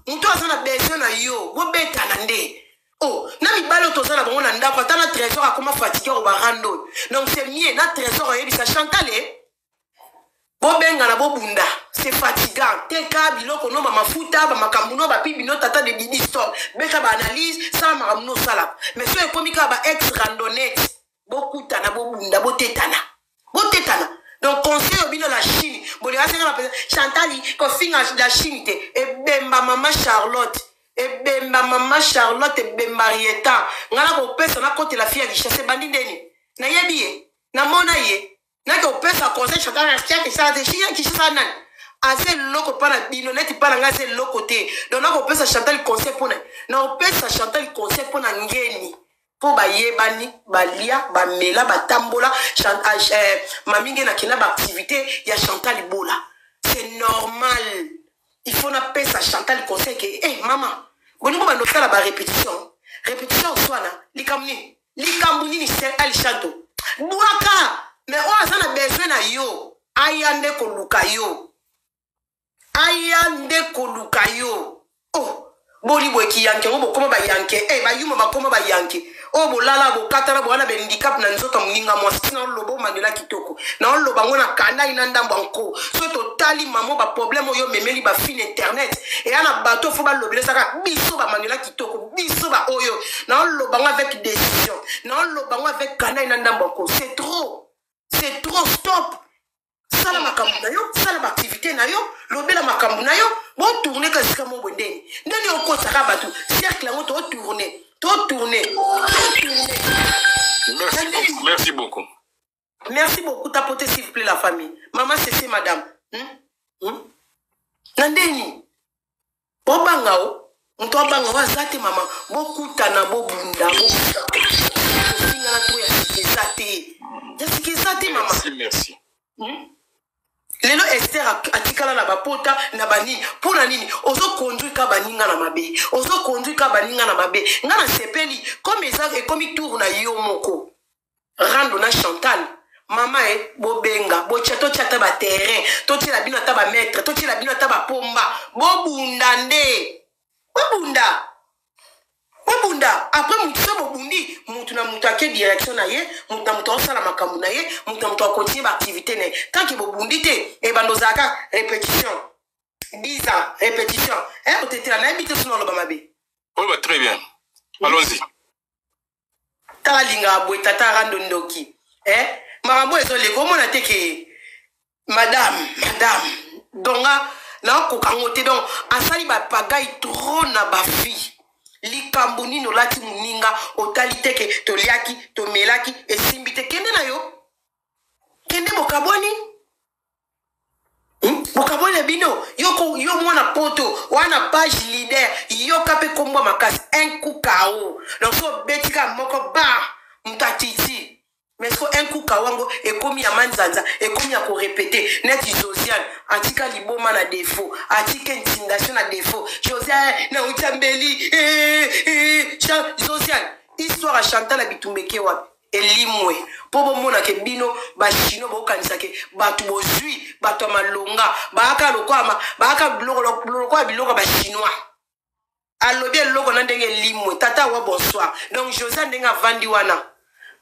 Mutu azana besoin na yo, bo beta na nde. Oh, na mibalo tozana bango na ndako ata na trésor akoma fatigué au barando. Donc c'est mieux na trésor yebisa Chantal bo benga na bo bunda, c'est fatigant. Teka biloko no mafuta ba makambuno ba pibino tata de Didi Store. Beka ba analyse ça maramuno sala. Mais so ekomika ba ex randonnette. Bo kuta na bo bunda bo tetana. Bo tetana. Donc conseil au bino la Chine. Bon les gens Chantali ko finga la Chine te e bemba maman Charlotte. E bemba maman Charlotte e bemba Rieta. Ngala ko pesa na kote la fille à chasser bandi ndeni. Na yebiye. Na mona ye. Na ko pesa conseil Chantal na tia que ça de Chine qui chassa nan. Assez loko pana bino net pana ngase loko te. Donc na ko pesa Chantal conseil pona. Na ko pesa Chantal conseil pona ngeni. Po ba yebani balia ba mela ba tambola maminge na kina ba activité ya Chantal Bola. C'est normal. Il faut na pesa Chantal conseil que maman boni ba no faire la répétition soana likamni ni c'est elle chanto buaka mais on a na besoin na yo ayande ko luka yo oh boli boy ki yanke bo koma ba yanke ba yuma ba koma ba yanke oh bolala bo katara bo ana be handicap na nzoto muninga mo sina lobo mandela kitoko na loba ngona kana ina ndambo nko so totali mamo ba problème yo memeli ba fin internet et ana bato fo ba lobele saka biso ba mandela kitoko biso ba oyo na loba ngo avec décision na loba ngo avec kana ina ndambo nko c'est trop stop sala makambu na yo sala ba activité na yo lobela makambu na yo bo tourner ka sika mo bondeni ndeni okosaka bato cercle ngo to tourner. Merci beaucoup. Merci beaucoup. Tapotez s'il vous plaît la famille. Maman, c'est madame. Nandeni. Bobangao. Mto banga wazate maman. Boku tana bobunda. Merci. Lelo Esther atikala na bapota na banini pona nini ozo conduire ka baninga na mabe ozo conduire ka baninga na mabe ngana sepeli comme ça et comme tour na yo moko rando na Chantal mama bobenga bo chato chata ba terrain to tila bino ta ba maître to tila bino ta ba pomba bobunda nde bobunda après mutu bobundi mutu na mutu ake direction na ye mutu na mutu osala makambu na ye mutu na mutu akontinue ba activité ne tant que bobundi te e bandozaka répétition 10 ans répétition otete la na habite sino loba mabe oui bah très bien allons-y ta linga boita ta rando ndoki marabo ezole ko mona te ke madame donga na ko kangote donc asali ba pagai trop na ba fille likambuni no lati muninga otalité ke toliaki to melaki esimbite kende na yo kende bokaboni bokaboni bino yo mwana poto wana page leader yo kape kombo makasi un coup KO donc so betika moko ba mtatiti mais so un coup kawango ekomi ya manzanza ekomi ya ko répéter net Josiane atika liboma na défaut atika intimidation na défaut Josiane na utambeli Josiane histoire à Chantal la bitumbeke wa elimwe pobo mona ke bino ba chino bo kanisa ke batu bozui batu malonga baaka lokwa baaka biloko ba chinois alobi eloko na ndenge limwe tata wa bonsoir donc Josiane ndenga vandi wana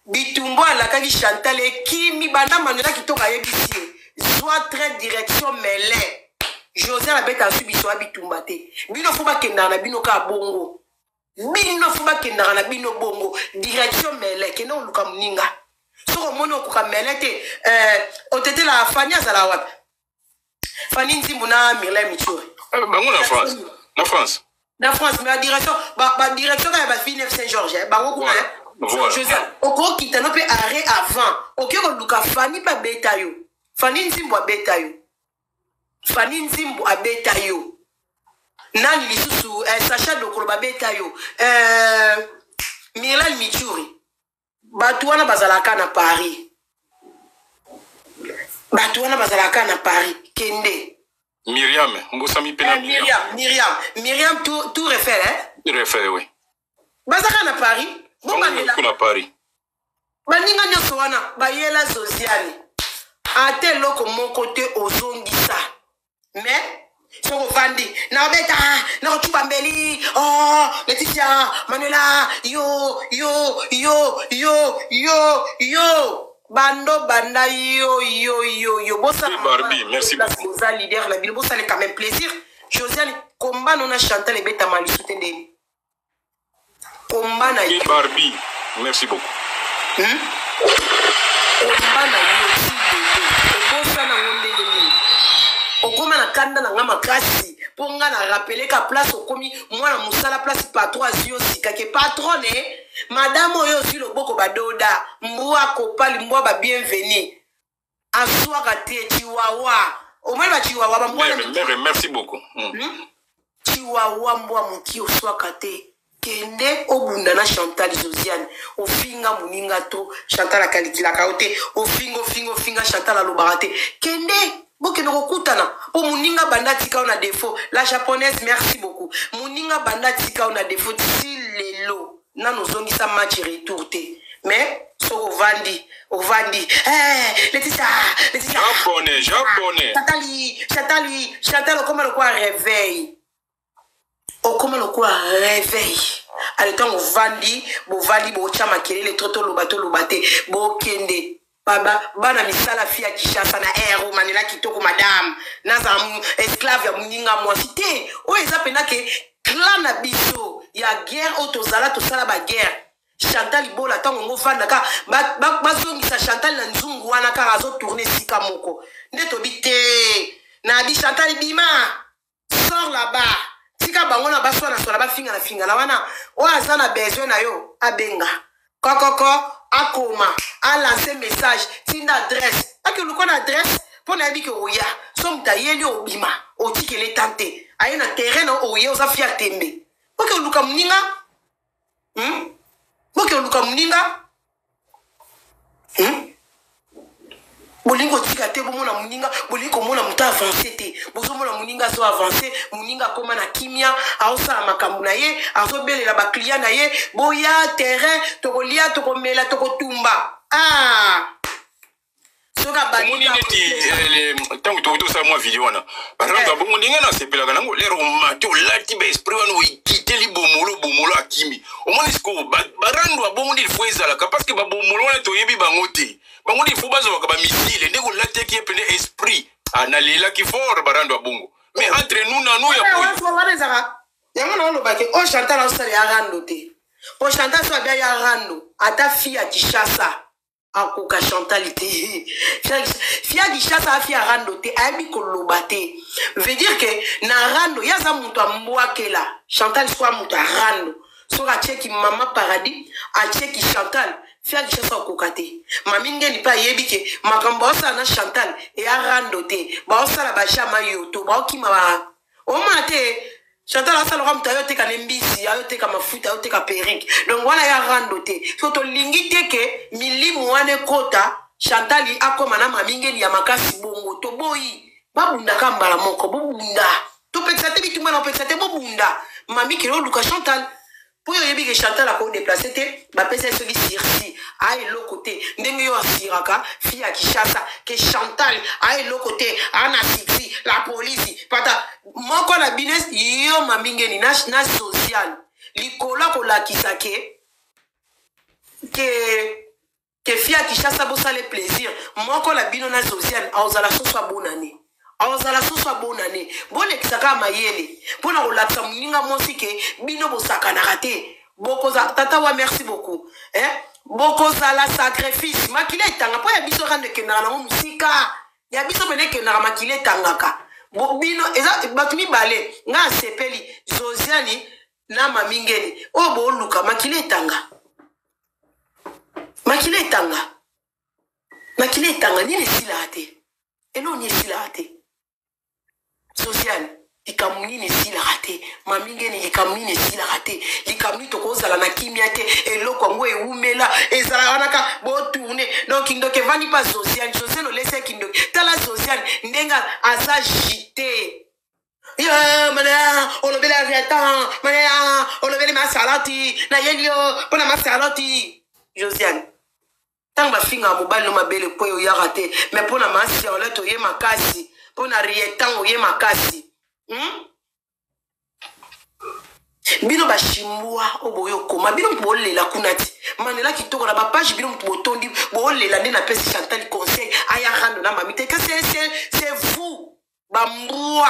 bitumbo alakaki Chantal ekimi banda manela kitoka yebisi soit très direction mêlée José la bête a subi soit bitumba te bino fo ba kenda na bino ka bongo bino fo ba kenda na bino bongo direction mêlée kena luka muninga soko mono ko ka mêlée te otete la Fania za wapi Fani Nzimbu na Mirlem Michori bango na France mais la direction ba direction ka ba fille Saint-Georges ba ngoko voilà. Oko kitano pe arrêt avant. Ok ko luka Fani pa beta yo. Fani Nzimbu abeta yo. Nani lisusu Sacha Dokolo babeta yo. Mirlem Michuri. Batu wana bazalaka na Paris. Kende. Myriam, Mbosami pena Myriam tout refait Refait oui. Bazaka na Paris. Kuna Paris. Baninga nyoso wana bayela Josiane. Ate loko mon côté ozongisa. Mais soko vandi na beta na chupa mbeli oh Laetitia Manuela yo bando banda yo bossa Barbie merci beaucoup bossa leader la ville bossa quand même plaisir Josiane combat non a chanté les bêta mal soutenu combat na yo Barbie merci beaucoup combat na yo bossa na ngondeli okoma na kanda na ngama kasi ponga na rappeler ka place okomi mwana musala place patron azio sika ke patron madame oyo si loboko badoda mbwa kopali mbwa ba bienvenue aswaka te chiwawa omwe ba chiwawa ba mbwa merci beaucoup chiwawa mbwa muki oswaka te kende obunda na Chantal Josiane ofinga muninga to Chantal akalikila kaote ofinga Chantal alobaka te kende boke no kutana po muninga banda tika on a défaut la japonaise merci beaucoup muninga banda tika on a défaut si lelo na nozongisa match retour te mais so ovandi Laetitia japonais Chantal okoma lokwa réveil aletan ovandi bovali bocha makelele toto lobate bokende baba bana misala fia Kishasa na ero manela kitoko madame naza esclave ya muninga mwasi te o eza pena ke clan na biso ya guerre otozala tosala ba guerre Chantal Ibola tango ngofanda ka bazongisa Chantal na nzungu wana ka azo tourner sika moko ndeto bite na di Chantal bima sors là-bas tika bango na baso na sola ba finga na wana o azana besoin na yo abenga kokoko akoma a lancer message tinda adresse akuluko na adresse pour na biki oya so mtayeli obima otikele tante aye na terrain na oye oza fia tembe oke oluka mninga bolingo tika te bomona muninga bolingo mona muta avancer te bozomona muninga so avancer muninga koma na kimia aosala makambo na ye azobelela ba client na ye boya terrain tokolia tokomela tokotumba soka bani tango to sa moi vidéo wana baranga bongo ndinga na sepela kana lero mate olati ba esprit wana oikiteli bomolo akimi omoni sko barando bongo ndi foezala ka parce que ba bomolo wana to yebi bango te bango ndi fo bazo ka ba missile ndeko lati ki pene esprit analela ki fort barando bongo mais entre nous na nous ya po yango na loba ke o Chantal osali ya rando te o Chantal so bia ya rando ata fia Kishasa akoka Chantal te fia Kishasa fia rando te aibi koloba te veut dire que na rando yaza mutu ambwakela Chantal soit mutu rando so ka cheki mama paradis a cheki Chantal fia Kishasa akoka te maminge ni pa yebi ke makambo osa na Chantal e ya rando te ba osala ba chama yoto ba okima ba o mate Chantal a salora mta yote ka nembisi yote ka mafuta yote ka perruque donc wala ya rando te so to lingi te ke milimu wane kota Chantal akoma na mamingeli ya makasi bongo to boyi babunda kambala moko bobunda to peksa te bitumba na peksa te bobunda mami ke luka Chantal pour yebi ke Chantal a ko déplacer te ba pesa so bi sirsi ai lo côté ndenge yo asiraka fia Kishasa ke Chantal ai lo côté ana siksi la police pata moko na business yo mamingeni na social likola ko la kisake que fia Kishasa bosa le plaisir moko la bino na social aozala soso bonane bone kisaka mayele pona ko lapsa muninga mosi ke bino bosaka na raté boko za tata wa merci beaucoup boko za la sacrifice makile tanga po ya biso rande ke na musika ya biso bene ke na makile tangaka bino eza batumi bale nga sepeli Josiane na mamingeni o bo luka makile tanga nini silate eno ni silate Josiane likamuni ne silate mamingeni likamuni ne silate likamuni to kozala na kimia te eloko ngo eumela ezala wanaka bo tourner donc ndoke vani pas Josiane no laisse kindoke tala Josiane ndenga azagité mana olobela riatan mana olobela masalati na yelio pona masalati Josiane tanga finga mobile no mabele po yo yarate mais pona masi on leto ye makasi pona rietan o ye makasi Bino ba shimbwa oboyo koma bino bolela kunati manela kitoko na ba page bino botondi bolela ndena pesi Chantal conseil aya rando na mamite que c'est vous ba mbwa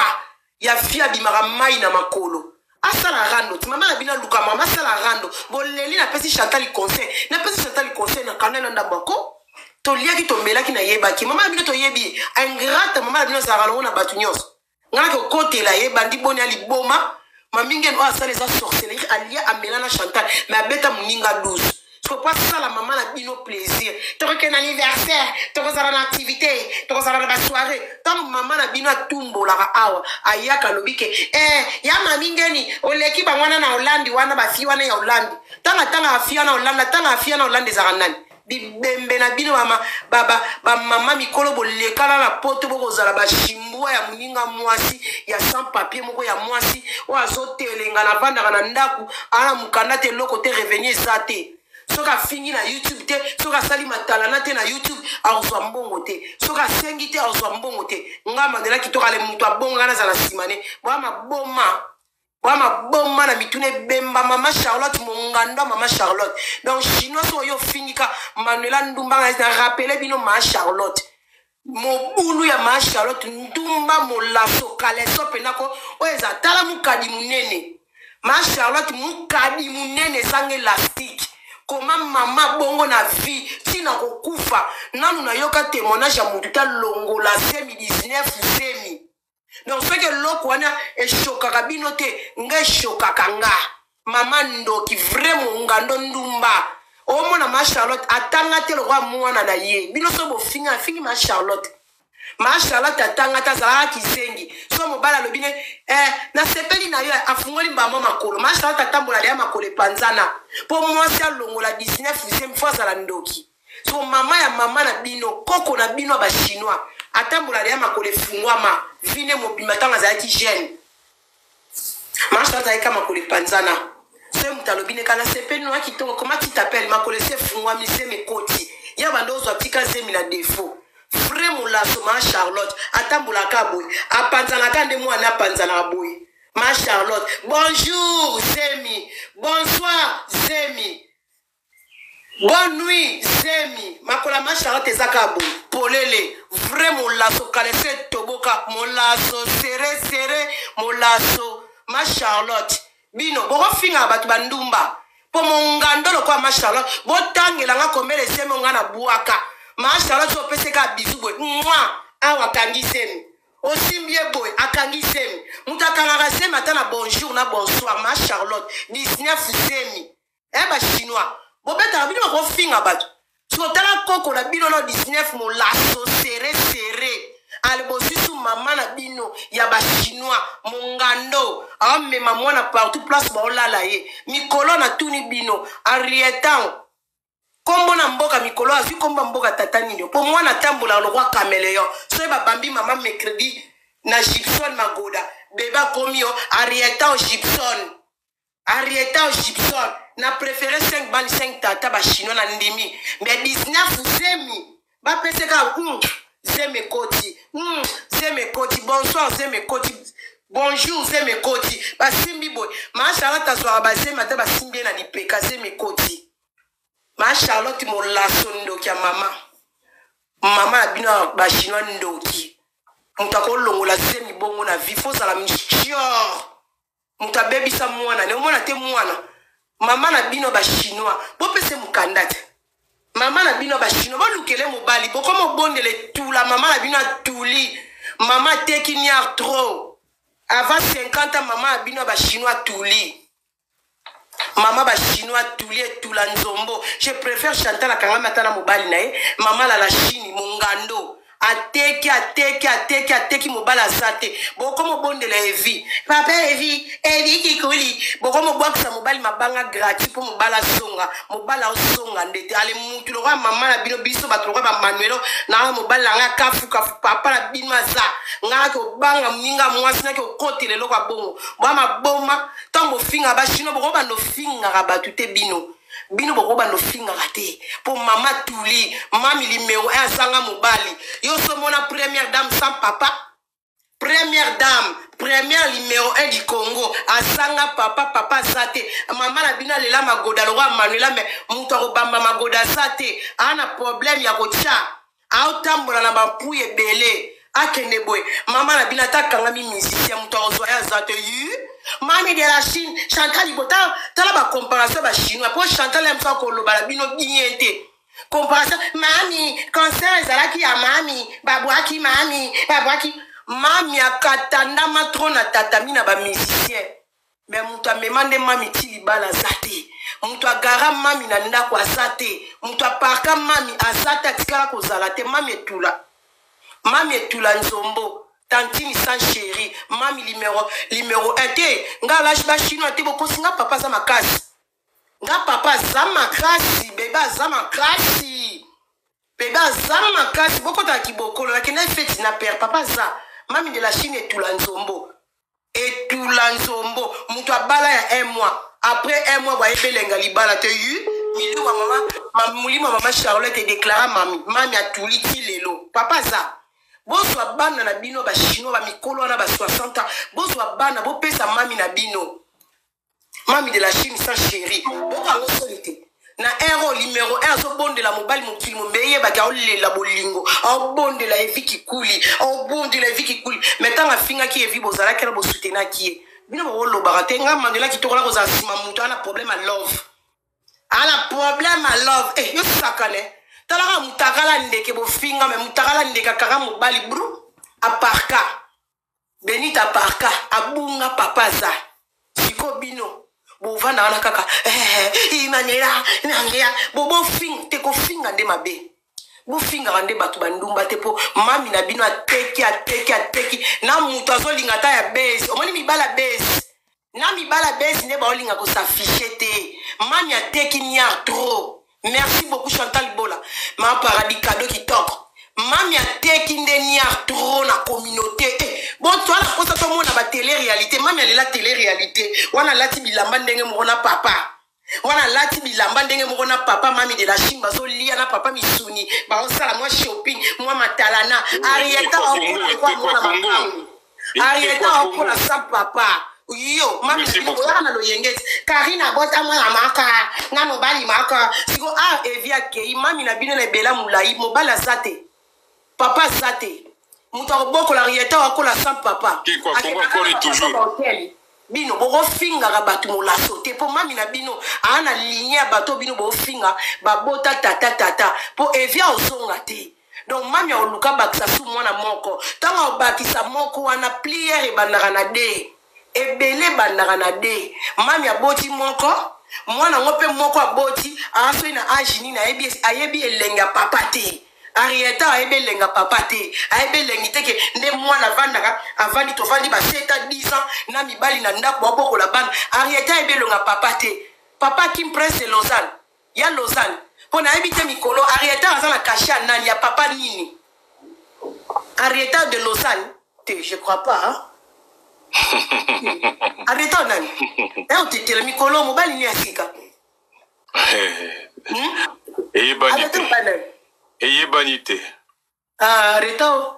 ya fia bimara mai na makolo asala rando ti mama na bina luka mama asala rando boleli na pesi Chantal conseil na kanela ndabako to liaki to melaki na yebaki mama na bino to yebi ingrate mama na bino zaralo na batunyos ngana ko kote la yeba ndi boni ali boma mamingen wa sala za sorcellerie alia amelana Chantal mais abeta muninga 12 so pas ça la maman a bino plaisir to que un anniversaire to ko sala na activité to ko sala na soirée tant maman a bino tumbo la awa ayaka lobike ya mamingeni oleki bangwana na Hollande wana ba fi wana ya Hollande tanga afia na Hollande tanga afia na Hollande za kanani bibembe na bino mama baba ba mama mikolo bolekala na poto boko zala ba shimbwa ya muninga mwasi ya sans papier moko ya mwasi o azotelenga na vanda na ndaku ana mukanda te loko te revenir zate soka fingi na YouTube te soka sali matalana te na YouTube azwa mbongo te soka sengi te azwa mbongo te ngama ndela kitoka le mutu abongo ngana za na simane Wama bomma na mitune bemba mama Charlotte monganda mama Charlotte donc chinois so yo finika Manuela Ndumba na rappeler bino ma Charlotte mobulu ya ma Charlotte Ndumba molaso kaleso penako oeza tala mukadi munene ma Charlotte mukadi munene sang élastique comment mama bongo na vie tina kokufa nanu na yoka témoignage ya mutu ta longola 2019 semi. Donc, ce que l'autre est choqué, kabinote, nge choqué kanga. Maman ndoki vraiment ngando ndumba. O mona ma Charlotte atanga te le roi mwana na ye. Bino so bo fingi ma Charlotte. Ma Charlotte atanga ta zala kisengi. So mo bala lobine na sepeli na yo afungoli mbamo makolo. Ma Charlotte atambola ya makolo panzana. Po mwasi alongola 19e fois za ndoki. So mama ya mama na bino koko na bino ba chinois. Atambola ya makolo fungwama. Vine mobima tanga za yaki jeune. Marche ta yaka makole panzana. Se mutalobine kana sepe no akitongo comment tu t'appelles makole se fungwa mi se mekoti. Ya bando zo apika zemi na défaut. Vraiment la ma Charlotte atambola ka boy. Apanzana ka nde mwana panzana boy. Ma Charlotte, bonjour Zemi. Bonsoir Zemi. Bonne nuit, Zemi. Makola ma Charlotte ezakabo. Polele. Vraiment lasso kalese toboka. Mon lasso serré. Mon lasso. Ma Charlotte. Bino. Boko finga batu bandumba. Po mongando lo kwa ma Charlotte. Botange langa komele Zemi ngana buaka. Ma Charlotte so pese ka bisu boy. Mwa. Awa kangi Zemi. Osimbie boy. Akangi Zemi. Mutakanga Zemi atana bonjour na bonsoir. Ma Charlotte. 19 Zemi. Ba chinois. Bobeta bino ko finga bato. So tala koko na bino no 19 mo lasso serré. Albo sisu mama na bino ya ba chinois mongando. Amme mama na partout place ba olala ye. Mikolo na tuni bino arietan. Kombo na mboka mikolo azu komba mboka tatani nyo. Po mwana tambola lo roi caméléon. So ba bambi mama mercredi na Gibson magoda. Beba komio arietan Gibson. Arieta Gibson na préféré 5 ban 5 tata ba chinois na ndimi mais 19 Zemi ba pese ka Zemi koti bonsoir Zemi koti bonjour Zemi koti ba simbi boy ma Charlotte so ba Zemi ata ba simbi na lipeka Zemi koti ma Charlotte mo lasso ndoki ya mama bino ba chinois ndoki mutako longola Zemi bongo na vie faut ça la mission. Muta baby sa mwana ne mwana te mwana mama na bino ba chinois bo pese mukandate mama na bino ba chinois bo lukele mobali bo comme bondele tout la mama na bino tuli mama teki ni trop avant 50 ans mama na bino ba chinois tuli mama ba chinois tuli et tout la nzombo je préfère chanter la kanga matana mobali na mama la chini mongando ateki mobala zate boko mobondela evi papa evi kikuli boko mobwakisa mobali mabanga gratuit po mobala songa ndete ale mutu lo mama na bino biso bato lo ba Manuelo na mobala nga kafu papa na bino za nga ko banga minga mwasi na ko kotele lo kwa bongo bwa boma tango finga ba chino boko ba no finga ba tute bino boko ba no finga rate po mama tuli mami limeo azanga mobali yo so mona première dame sans papa première dame première numéro 1 du Congo asanga papa zate mama na bina lela magoda lwa manuela mais muto bamba magoda zate ana problème ya kocha autambola na bapuye belé akende boy mama na bina takanga mi musicien muto ozwa zate yu mami de la Chine Chantal Ibota tala ba comparaison ba chinois pour Chantal aime ça ko loba la bino bienté comparaison mami concert ezalaki ya mami babwaki mami akatanda matrona tatami na ba musicien mais mutu amemande mami tilibala zate mutu agara mami na ndako azate mutu aparka mami azate atikala kozala te mami etula nzombo tantini sans chéri mami numéro 1 te nga lâche ba chinois te bokosi nga papa za makasi nga papa za makasi beba za makasi bokota kibokolo lakini feti na père papa za mami de la Chine etula nzombo mutu abala ya 1 mois après 1 mois ba ebelenga libala te yu mili wa mama Charlotte déclara mami atuli ti lelo papa za bozwa bana na bino ba chinois ba mikolo wana ba 60 ans bozwa bana bopesa mami na bino mami de la Chine sans chéri bokango solite na ero numéro 1 so bonde la mobali mokili mombeye ba ka olela bolingo au bonde la eviki kuli metanga finga ki evi bozala kera bo soutenir ki bino bo lo barate nga mandela ki tokola koza sima mutu ana problème à love yo sakane talaka mutakala ndeke bo finga me mutakala ndeka kaka mobali bru aparka benita aparka abunga papa za siko bino bovanda wana kaka imanera nangea bobo fing te ko finga nde mabe bo finga nde batu bandumba te po mami na bino ateki na mutu azolinga ta ya base omoni mibala base na mibala base ne ba olinga ko s'afficher te mami ateki nia trop. Merci beaucoup Chantal Bola ma paradis cadeau qui toque mami ateki nde nia trop na communauté bon toi la posa to mona ba télé réalité mami elle la télé réalité wana lati bilamba ndenge mona papa mami de la Chine bazo lia na papa misuni ba on sala moi shopping moi matalana Arieta on la sans papa yo mami na lo yengeti Karina bota mwana maka na mobali maka siko evia kei mami na bino na bela mulai mobala zate papa zate muto boko la Arieta wakola sans papa qui quoi encore toujours bino boko finga ga batu molaso te po mami na bino ana ligne ya bato bino bo finga babota tata po evia osonga te donc mami oluka bakisa su mwana moko tanga obakisa moko wana pliere bandaka na de ebele bandaka na de mami aboti moko mwana ngope moko aboti aso ina agini na ayebi elenga papa te Arieta ayebi elenga papa te ayebi elengi teke nde mwana vandaka avandi tovandi ba 7 à 10 ans na mibali na ndako boko la bande Arieta ayebi elenga papa te papa Kim Prince de Lausanne ya Lausanne pona ayebi te mikolo Arieta azana kasha nani ya papa nini Arieta de Lausanne te je crois pas hein? Arieta nani on te tele mikolo mobali ni asika banité Arieta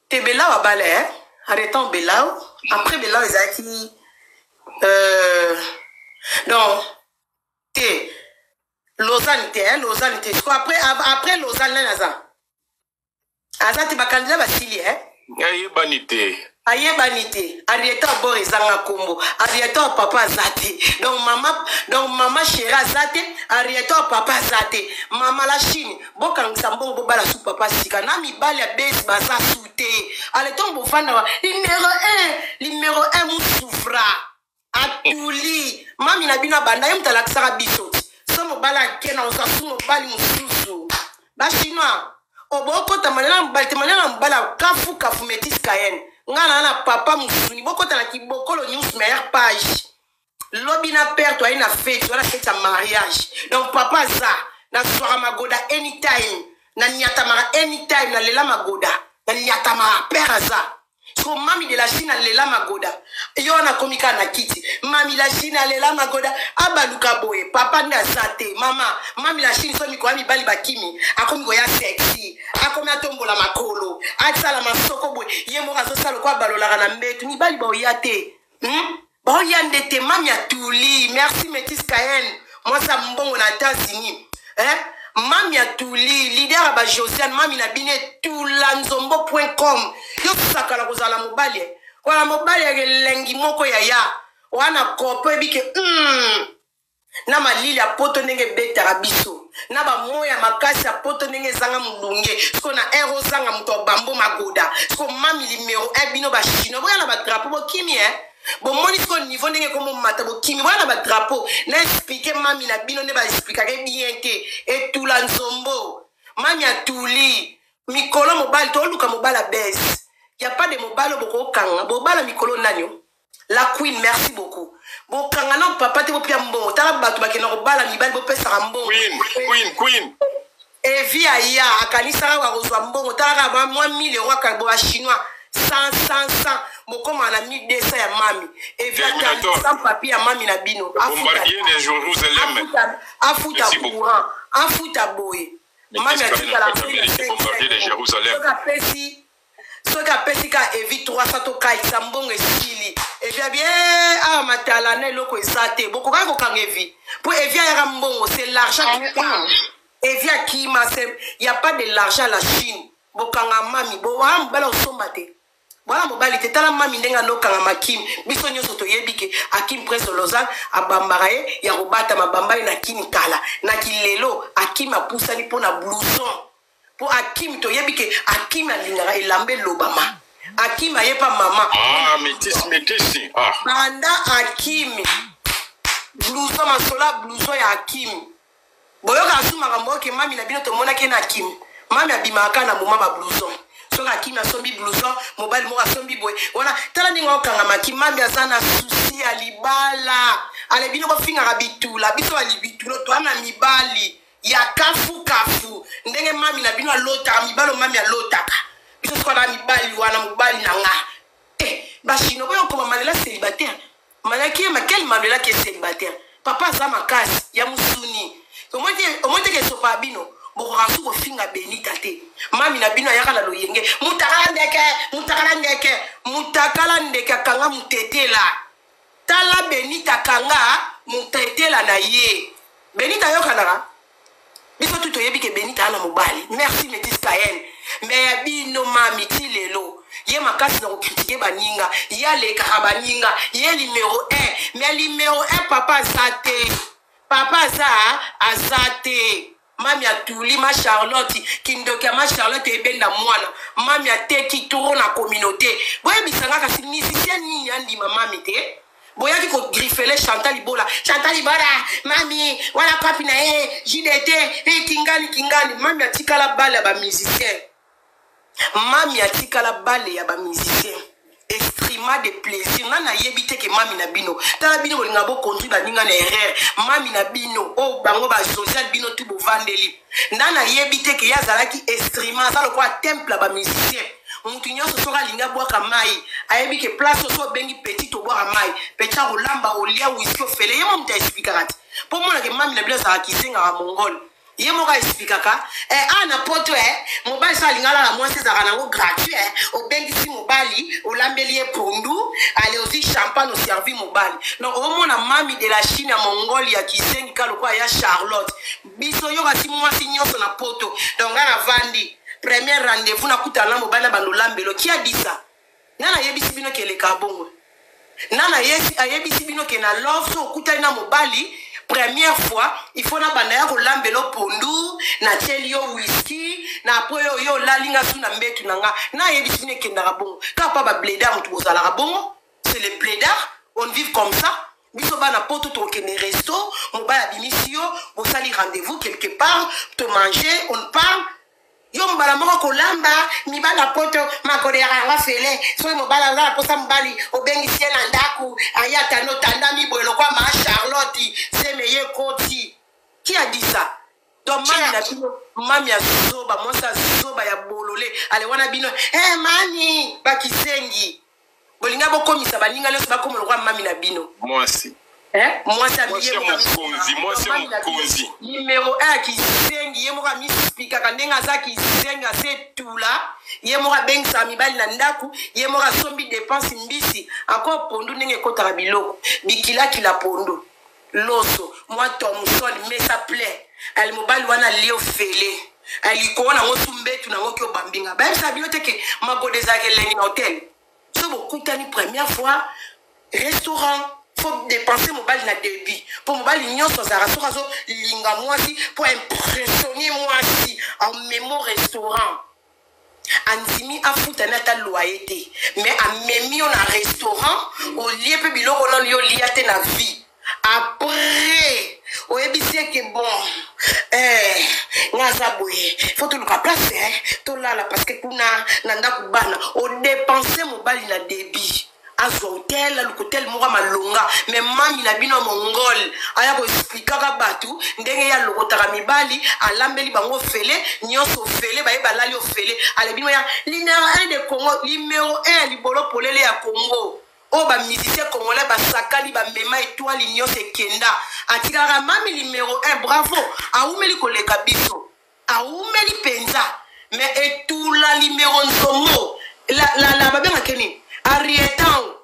te bela wa bale hein Arieta bela après bela ezaki donc te Lausanne te après Lausanne naza azati ba candidat basili hein banité Arieta bor ezanga kombo Arieta papa zate donc mama chérie zate Arieta papa zate mama la Chine bokangisa mbongo bobala su papa sika na mibali ya base baza sute aleton bofanda numéro 1 musufra atuli mami na bina banda ye mutalakisaka biso so mobala kena osasu mobali mususu ba chinois obokota manela mobali te manela mbala kafu metis kayen ngana na papa musuni bokota na kibokolo news meilleure page lobi na père toi ina fête wala fête ya mariage donc papa za na soira magoda anytime na nyatamara anytime na lela magoda na nyatamara père za So mami de la Chine alela magoda. Yo na komika na kiti. Mami la Chine alela magoda. Abaluka boye. Papa na zate. Mami la Chine so mi kwa mi bali bakimi. Akomi go ya sexy. Akomi atombola makolo. Atsala masoko boye. Ye mo raso salo kwa balola na mbetu. Mi bali ba oyate. Ba oyandete mami atuli. Merci Métis Kayen. Moi ça mbongo na États-Unis. Mami atuli, leader aba Josiane, mami na bine tulanzombo.com. Yo sakala kozala mobali. Wala mobali ya lengi moko ya. Wana kopo ebike na malili ya poto ndenge beta rabiso. Na ba moya makasi ya poto ndenge zanga mulunge. Sko na ero zanga muto bambo magoda. Sko mami limero bino ba chino. Boya na ba drapeau bo kimi bon moni sko niveau ndenge komo mata bo kimi boya na ba drapeau. Na expliquer mami na bino ne ba expliquer bien ke etula nzombo. Mami atuli. Mikolo mobile to luka mobile base. Y a pas de mobile boko kanga. Mobile mikolo nanyo. La queen, merci beaucoup. Bon, quand on papa te pia mbongo, tala batu bakena ko bala mibali bo pesa mbongo. Queen. Et via ya akanisa wa kozwa mbongo, tala ba moi 1000 euros ka bo chinois 100. Bon comme on a 1200 ya mami. Et via sans papier ya mami na bino. Bombardier de Jérusalem. Afuta courant, afuta boy. Mami a dit la bombardier de Jérusalem. Soka pesika evi 300 to kai sambongo esili evia bien matala na loko ezate boko ka ko kangevi pour evia ya mbongo c'est l'argent qui parle evia kima c'est y a pas de l'argent à la Chine bokanga mami bo wa mbala osombate voilà mobali tetala mami ndenga no kanga makim biso nyoso to yebike akim prince Lausanne abambaraye ya robata mabamba na kini kala na kilelo akim apusani pona blouson. Pour Hakim, to yebike Hakim alingara elambe lobama. Hakim ayepa mama. Métis. Banda Hakim. Blouson masola blouson ya Hakim. Boyoka asuma kambo ke mami na bino to mona ke na Hakim. Mami abimaka na moma ba blouson. So Hakim asombi blouson, mobile mo asombi boy. Wana tala ninga okanga maki mami azana susi alibala. Ale bino ko finga rabitula, biso alibitulo to ana mibali. Ya kafu ndenge mami na bino lota mibalo mami alotaka biso ko na mibali wana mobali na nga bashino boyo ko malela célibataire malaki ma quel malela qui est célibataire papa za makasi ya musuni omote ke sopa bino boko rasu ko finga benita te mami na bino ayaka na loyenge mutakala ndeke kanga mutetela tala benita kanga mutetela na ye benita yokanaka biso tout oyebike benita ana mobali merci Métis Kayen mais bino mami tilelo ye makasi na critiquer baninga ya leka baninga ye numéro 1 mais numéro 1 papa azate mami atuli ma Charlotte kindoka ma Charlotte ebenda mwana mami ateki toro na communauté boye bisanga kasi musicien ni andi mami te boya ki ko griffele Chantal Ibola mami wala papi na JDT kingani mami atikala bale ya ba musicien extrêmement de plaisir nana yebite ke mami na bino tala bino bolinga bo conduire baninga na erreur mami na bino bango ba social bino tu bo vandeli nana yebite ke yazalaki extrêmement ça le quoi temple ba musicien mutu nyonso soka linga bwaka mai ayebi ke place so bengi petit to bwaka mai pecha rolamba olia whisky ofele yemo mta expliquera po mona ke mami na bino za kisenga wa mongol yemo ka expliquaka na poto mobali sa lingala la mwasi za kanango gratuit obengi si mobali olambeli e pondu ale aussi champagne au servi mobali donc au mona mami de la Chine à Mongolie ya kisengi ka lokwa ya Charlotte biso yoka si mwasi nyonso na poto donc ana vandi premier rendez-vous na kutala mobali bando lambelo qui a dit ça nana yebisi bino ke le kabongo nana yebisi bino ke na love so kutali na mobali première fois il faut na banda ya kolambelo pondu na telio whisky na poyo yo lalinga suna mbetu nanga na yebisi bino ke ndaka bongo ka pa ba blédard mutu bozala bongo c'est le blédard on vit comme ça biso bana poto to kene resto mobali abimisio bosali rendez-vous quelque part te manger on parle yo mbala moko kolamba mibala poto makodera nga fele so mobala za posa mbali obengi siena ndaku ayata no tanda mi boyelo kwa ma Charlotte c'est meilleur koti qui a dit ça donc mami ya zoba mwasi ya zoba ya bolole ale wana bino mani bakisengi bolinga bokomisa baninga nyonso bakoma lokwa mami na bino mwasi mwasi mokonzi numéro 1 kisengi ye moko amispikaka ndenge aza kisengi asetula ye moko abengisa mibali na ndaku ye moko asombi dépense mbisi ako pondu ndenge ekotaka biloko bikilakila pondu loso mwa Thomson mesa plaît ali mobali wana lio fele ali ko na ngosu mbetu na ngoki obambinga ba sa bino teke magode ezaka elengi na hotel so bokutani première fois restaurant faut dépenser mobali na débit pour mobali nyonso azara so kazo linga mwasi pour impressionner mwasi en mémo restaurant andimi afuta na ta loyer mais amemi on a restaurant au lieu pe biloko non yo liate na vie. Après, au ébissé que bon, Nazaboué, faut tout le cas placer, tout là, parce que kuna nanda kubana, au dépenser mon bal il a débit. Az hôtel, le hôtel moura malonga, mais mami na bino mongol, aya ko expliquer ka batu, ndenge ya lokotaka mibali, alambeli bango fele, nyonso fele, ba balali o fele, ale bino ya numéro 1 de Congo, numéro 1 libolo polele ya Congo. Oh, ba musicien congolais, ba sakali, ba mema étoile, l'ignon se kenda. Atikara mami numéro 1, bravo. Aoumeli koleka biso. Aoumeli penza. Mais et tout la numéro nzomo. La babé makeni. Arietan.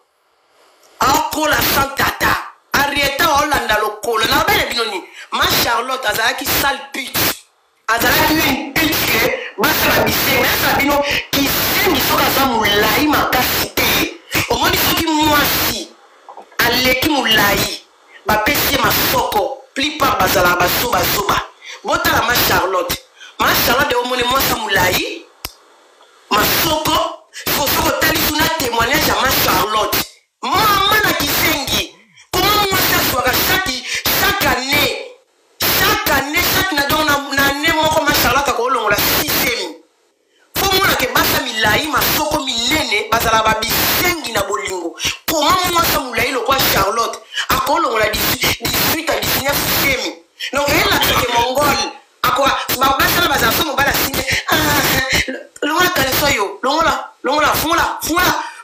Ako la santata. Arietan olanda lokolo. La babé binoni. Ma Charlotte, azalaki sale pute. Azalaki une pute. Basa la bise. Mais ça bino. Qui sait, misoka sa moulaï makasi. Omoni soki mwasi aleki mulai bapesi masoko plupart bazala basoba botala ma Charlotte omoni mwasi mulai masoko soko tali tuna témoignage à ma Charlotte mama na kisengi comment mwasi aswaka chaque année chaque na donc na année moko ma Charlotte akolongola 6e faut mona ke basa milai masoko minene bazala babisengi na bolingo comment moi ça moulai le quoi Charlotte akolo on a 18 à 19 semi donc elle a que mongol akwa ba basa na bazala so mobala sine longa kalesoyo longa fula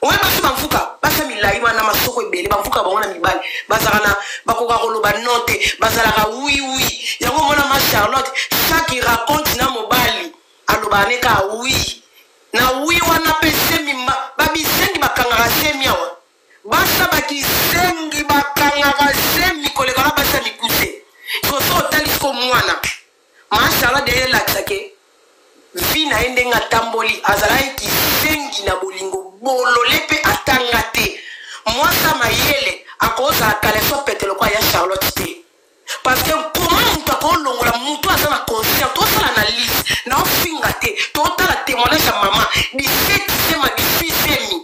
on va pas mfuka basa milai wana masoko ebele bamfuka bangona mibali bazala na bakoka koloba note bazala ka oui yango mona ma Charlotte chaque raconte na mobali aloba neka oui na oui wana pese mimba babisengi bakangaka semi awa basa bakisengi bakangaka semi koleka na basa mikuse koso otali ko mwana mashala de lakisake vi na ende nga tamboli azalaki kisengi na bolingo bolole pe atanga te mwasa mayele akoza kaleso petelo kwa ya Charlotte te parce que comment mutu akolongola mutu aza na conscience tosala na liste na ofinga te totala témoignage ya mama 17e 18e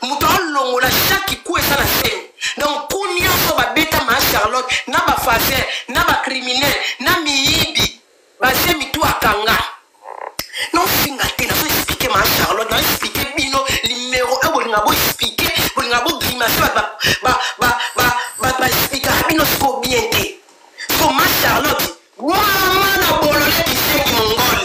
mutu akolongola chaque coup eza na semi donc ku nyonso babeta ma Charlotte na bafaser na bacriminel na miyibi basemi tu akanga non finga te na expliquer ma Charlotte na expliquer bino numéro 1 bolinga bo expliquer bolinga bo grimace ba expliquer bino so bien te ma Charlotte mama na bolole kisengi mongol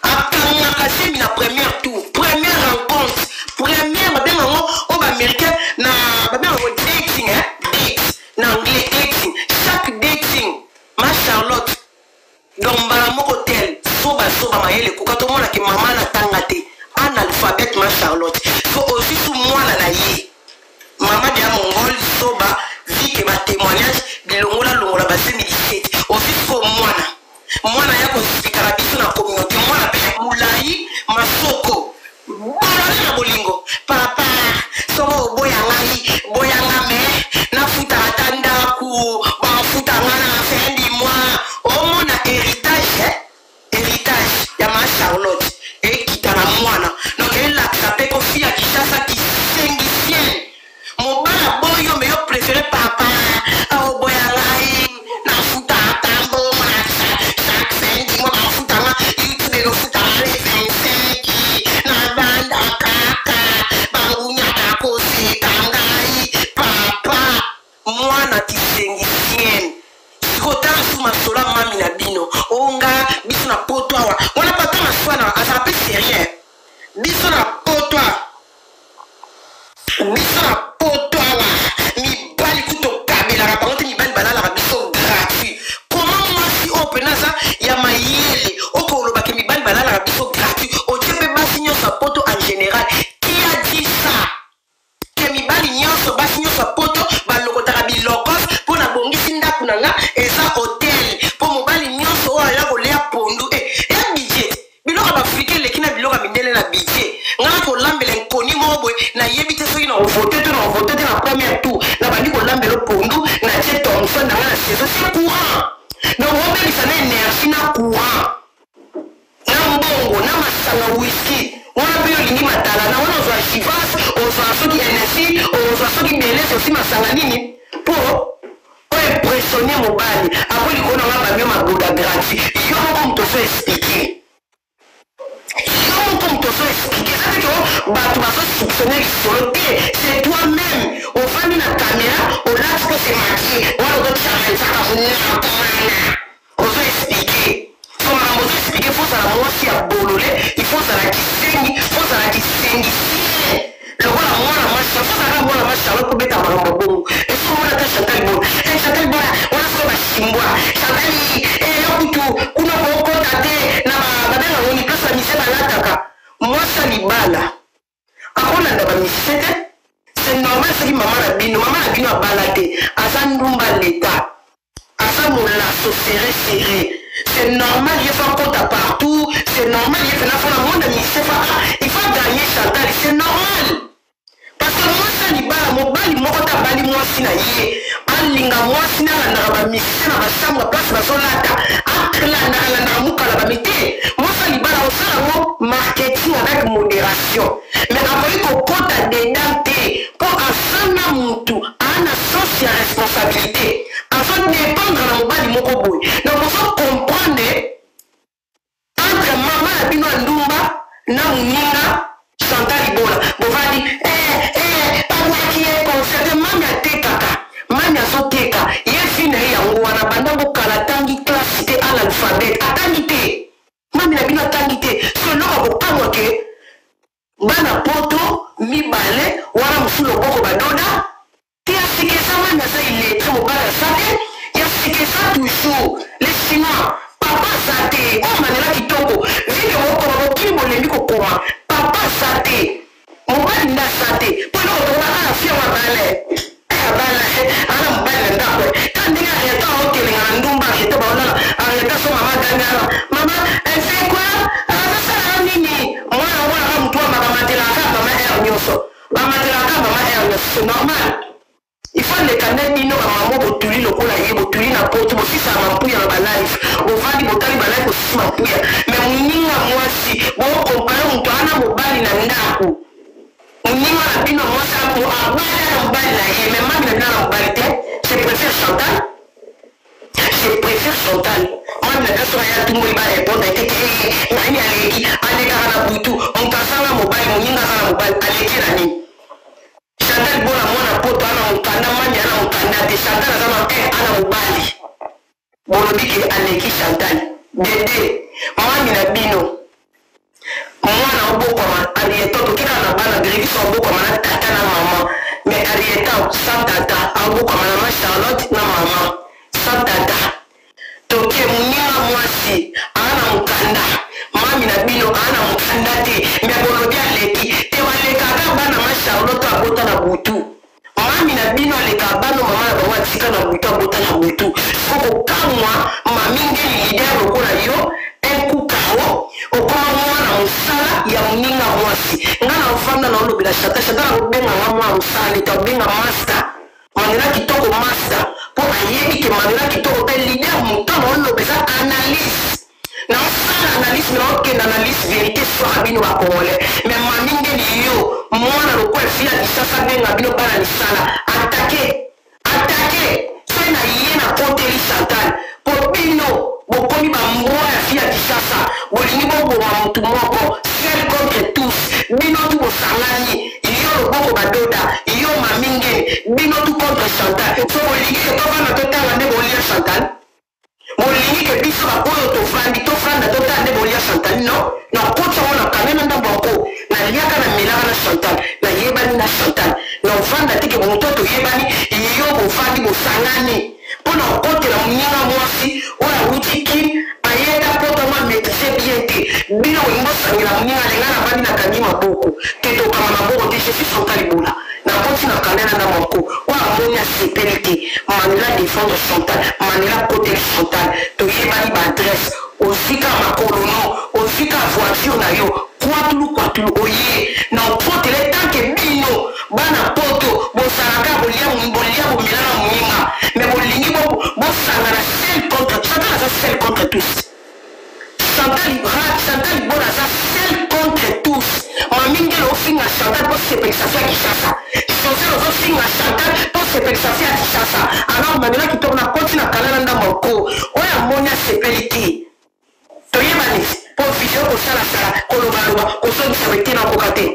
akanga kasemi na première tour première rencontre première babenga ngo oba américain na babenga ngo dating date na anglais dating chaque dating ma Charlotte donc bala moko tel so biso na poto awa mibali kuto kabelaka bango te mibali balalaka biso gratuit. Comment mwasi oyo mpena aza ya mayele okolobaka mibali balalaka biso gratuit otie mpe basi nyonso ya poto en général. Qui a dit ça? Que mibali nyonso basi nyonso ya poto balokotaka bilokos mpo na bongisi ndako na nga eza hotel mpo mobali nyonso oyo aya kolia pondu eya budget biloko baafrika eleki na biloko ya mindele na budget ngana kolambela nkoni moko boye nayebi te soki na ovote te na première tour na bandi kolambela pondu na tie thomson na nga na saison c'est courant donc obebisa na énergie na courant na mbongo na masanga whisky wana mpe olingi matala na wana ozwa chivas ozwa soki energie ozwa soki belese osi masanga nini mpo oyo impressionne mobali ako likona nga bamio maboda gratuit yo moko moto ozo explike eza teke bato bazosoupçonne lisolo te c'est toi-même ofandi na caméra olati mpo se makie wana ozotiamanzaka vunakomana ozo explike so makambo ozo explike fozala mwasi ya bolole ifozala kisengi fozala kisengisie lokola mwana masha fozala mwana masha alokobeta makambo bongo eso mwana ta Chantal Bola Chantal Bola wana soko basimbwa Chantal yokutu kuna kokota te na babenga ngoni place ya mise balataka mwasa libala akolanda bamise te c'est normal soki mama na bino abala te aza ndumba leta aza molaso serré c'est normal ye fa kota partout c'est normal ye fena fona monde mise fa il faut gagner Chantal c'est normal parce que mwasa libala mobali moko ta bali mwasi na ye alinga mwasi na landaka bamise na basamwa place bazolata alandaka mukala bamite mwasa libala osala ngo marketing avec modération mais akoki kokota dedans te mpo asana mutu ana sens ya responsabilité azodépendre na mobali moko boye donc ozo comprendre entre mama na bino ya ndumba na moninga Chantal Bola bovandi pamaki ye concerte mami atekaka mami azoteka ye fina ye yango wana banda bokala atangi classe te à l'alphabet atangi te mami na bino atangi te so eloko kokamwa ke bana poto mibale wana mosu loboko badoda te asikesa mami aza iletre mobali aza te yasikesa toujours les chinois papa aza te oyo manela kitoko vike mokoma mokili bolembi kokoma papa aza te mobali nda aza te mpo eloko tokobaka na fia mabale ana mobali na ndako ta ndenge areta okelenga na ndumba areta baolala areta so mama dangala mama efe kwa azasala nini mwana mutu bamatelaka bama air nyonso c'est normal il faut lekande bino bamamo botuli lokola ye botuli na poto bosisala mampuya na balife bovandi botali balife bosisi mampuya mais moninga mwasi bokompare mutu ana mobali na ndako moninga na bino mwasi abala na mobali na ye mais mami na bino na mobali te je préfère Chantal mami na biso aya tumboli barépondre eteke nani aleki alekaka na butu moto azanga mobali moninga aza na mobali aleki na nini Chantal Bola mwana poto ana mokanda mami ana mokanda te Chantal aza na ana mobali bolobi ke aleki Chantal dede mami na bino mwana obokwama arieta tokeka na bana grivisa obokwama na tata na mama mais arieta sans tata abokwama na ma Charlotte na mama sans tata toke moninga mwasi ana mokanda mami na bino ana mokanda te mais bolobi aleki te walekaka bana ma Charlotte abota na butu mami na bino aleka bano mama na bango atika na butu abota na butu kokokamwa mami ngeli lider lokola yo ekukao okoma mwana mosala ya moninga mwasi nga na ofanda na olobela Chantal akobenga nga mwana mosala leta obenga master manela kitoko master mpo ayebi ke manela kitoko mpe lider motano olobeza analyse na osala analyse na okenda analyse vérité soka bino bakongole mais mami ngeli yo mwana lokola efila lisasa benga bino bana lisala atake so na ye na poteli Chantal po bino bokomi bambwa ya fia kisasa bolingi boboma motu moko seul contre tous bino tu bosangani yo loboko badoda yo mamingeni bino tu contre Chantal so bolingi ke tofanda totala nde bolia Chantal bolingi ke biso bakoyo tofanda totala nde bolia Chantal no na koti yango na kamena ndambo yango naliaka na melaka na Chantal nayebani na Chantal vanda tike mutoto yebani iyo bofandi bosangani pona okotela muninga mwasi oya wutiki ayeda poto mwa maîtriser bien te bino ingosangela muninga lenga na bandi na kangi maboko te tokama maboko te je suis Chantal Liboula na koti na kanena na moko oya moni asepeli te manela défendre Chantal manela koteli Chantal toyebani baadresse ozika makolo no ozika voiture na yo kwatulu oye na okotele tanke bino bana poto bosalaka bolia bomela na muninga mais bolingi bosangana seul contre Chantal aza seul contre tous Chantal Liboula aza seul contre tous mamingelo ofinga Chantal po sepelisa fia Kishasa José ozofinga Chantal po sepelisa fia Kishasa alors mamela kitoko na koti na kalana nda moko oya moni asepeli te toyebani po video kosalasala kolobaloba kosongisa bete na koka te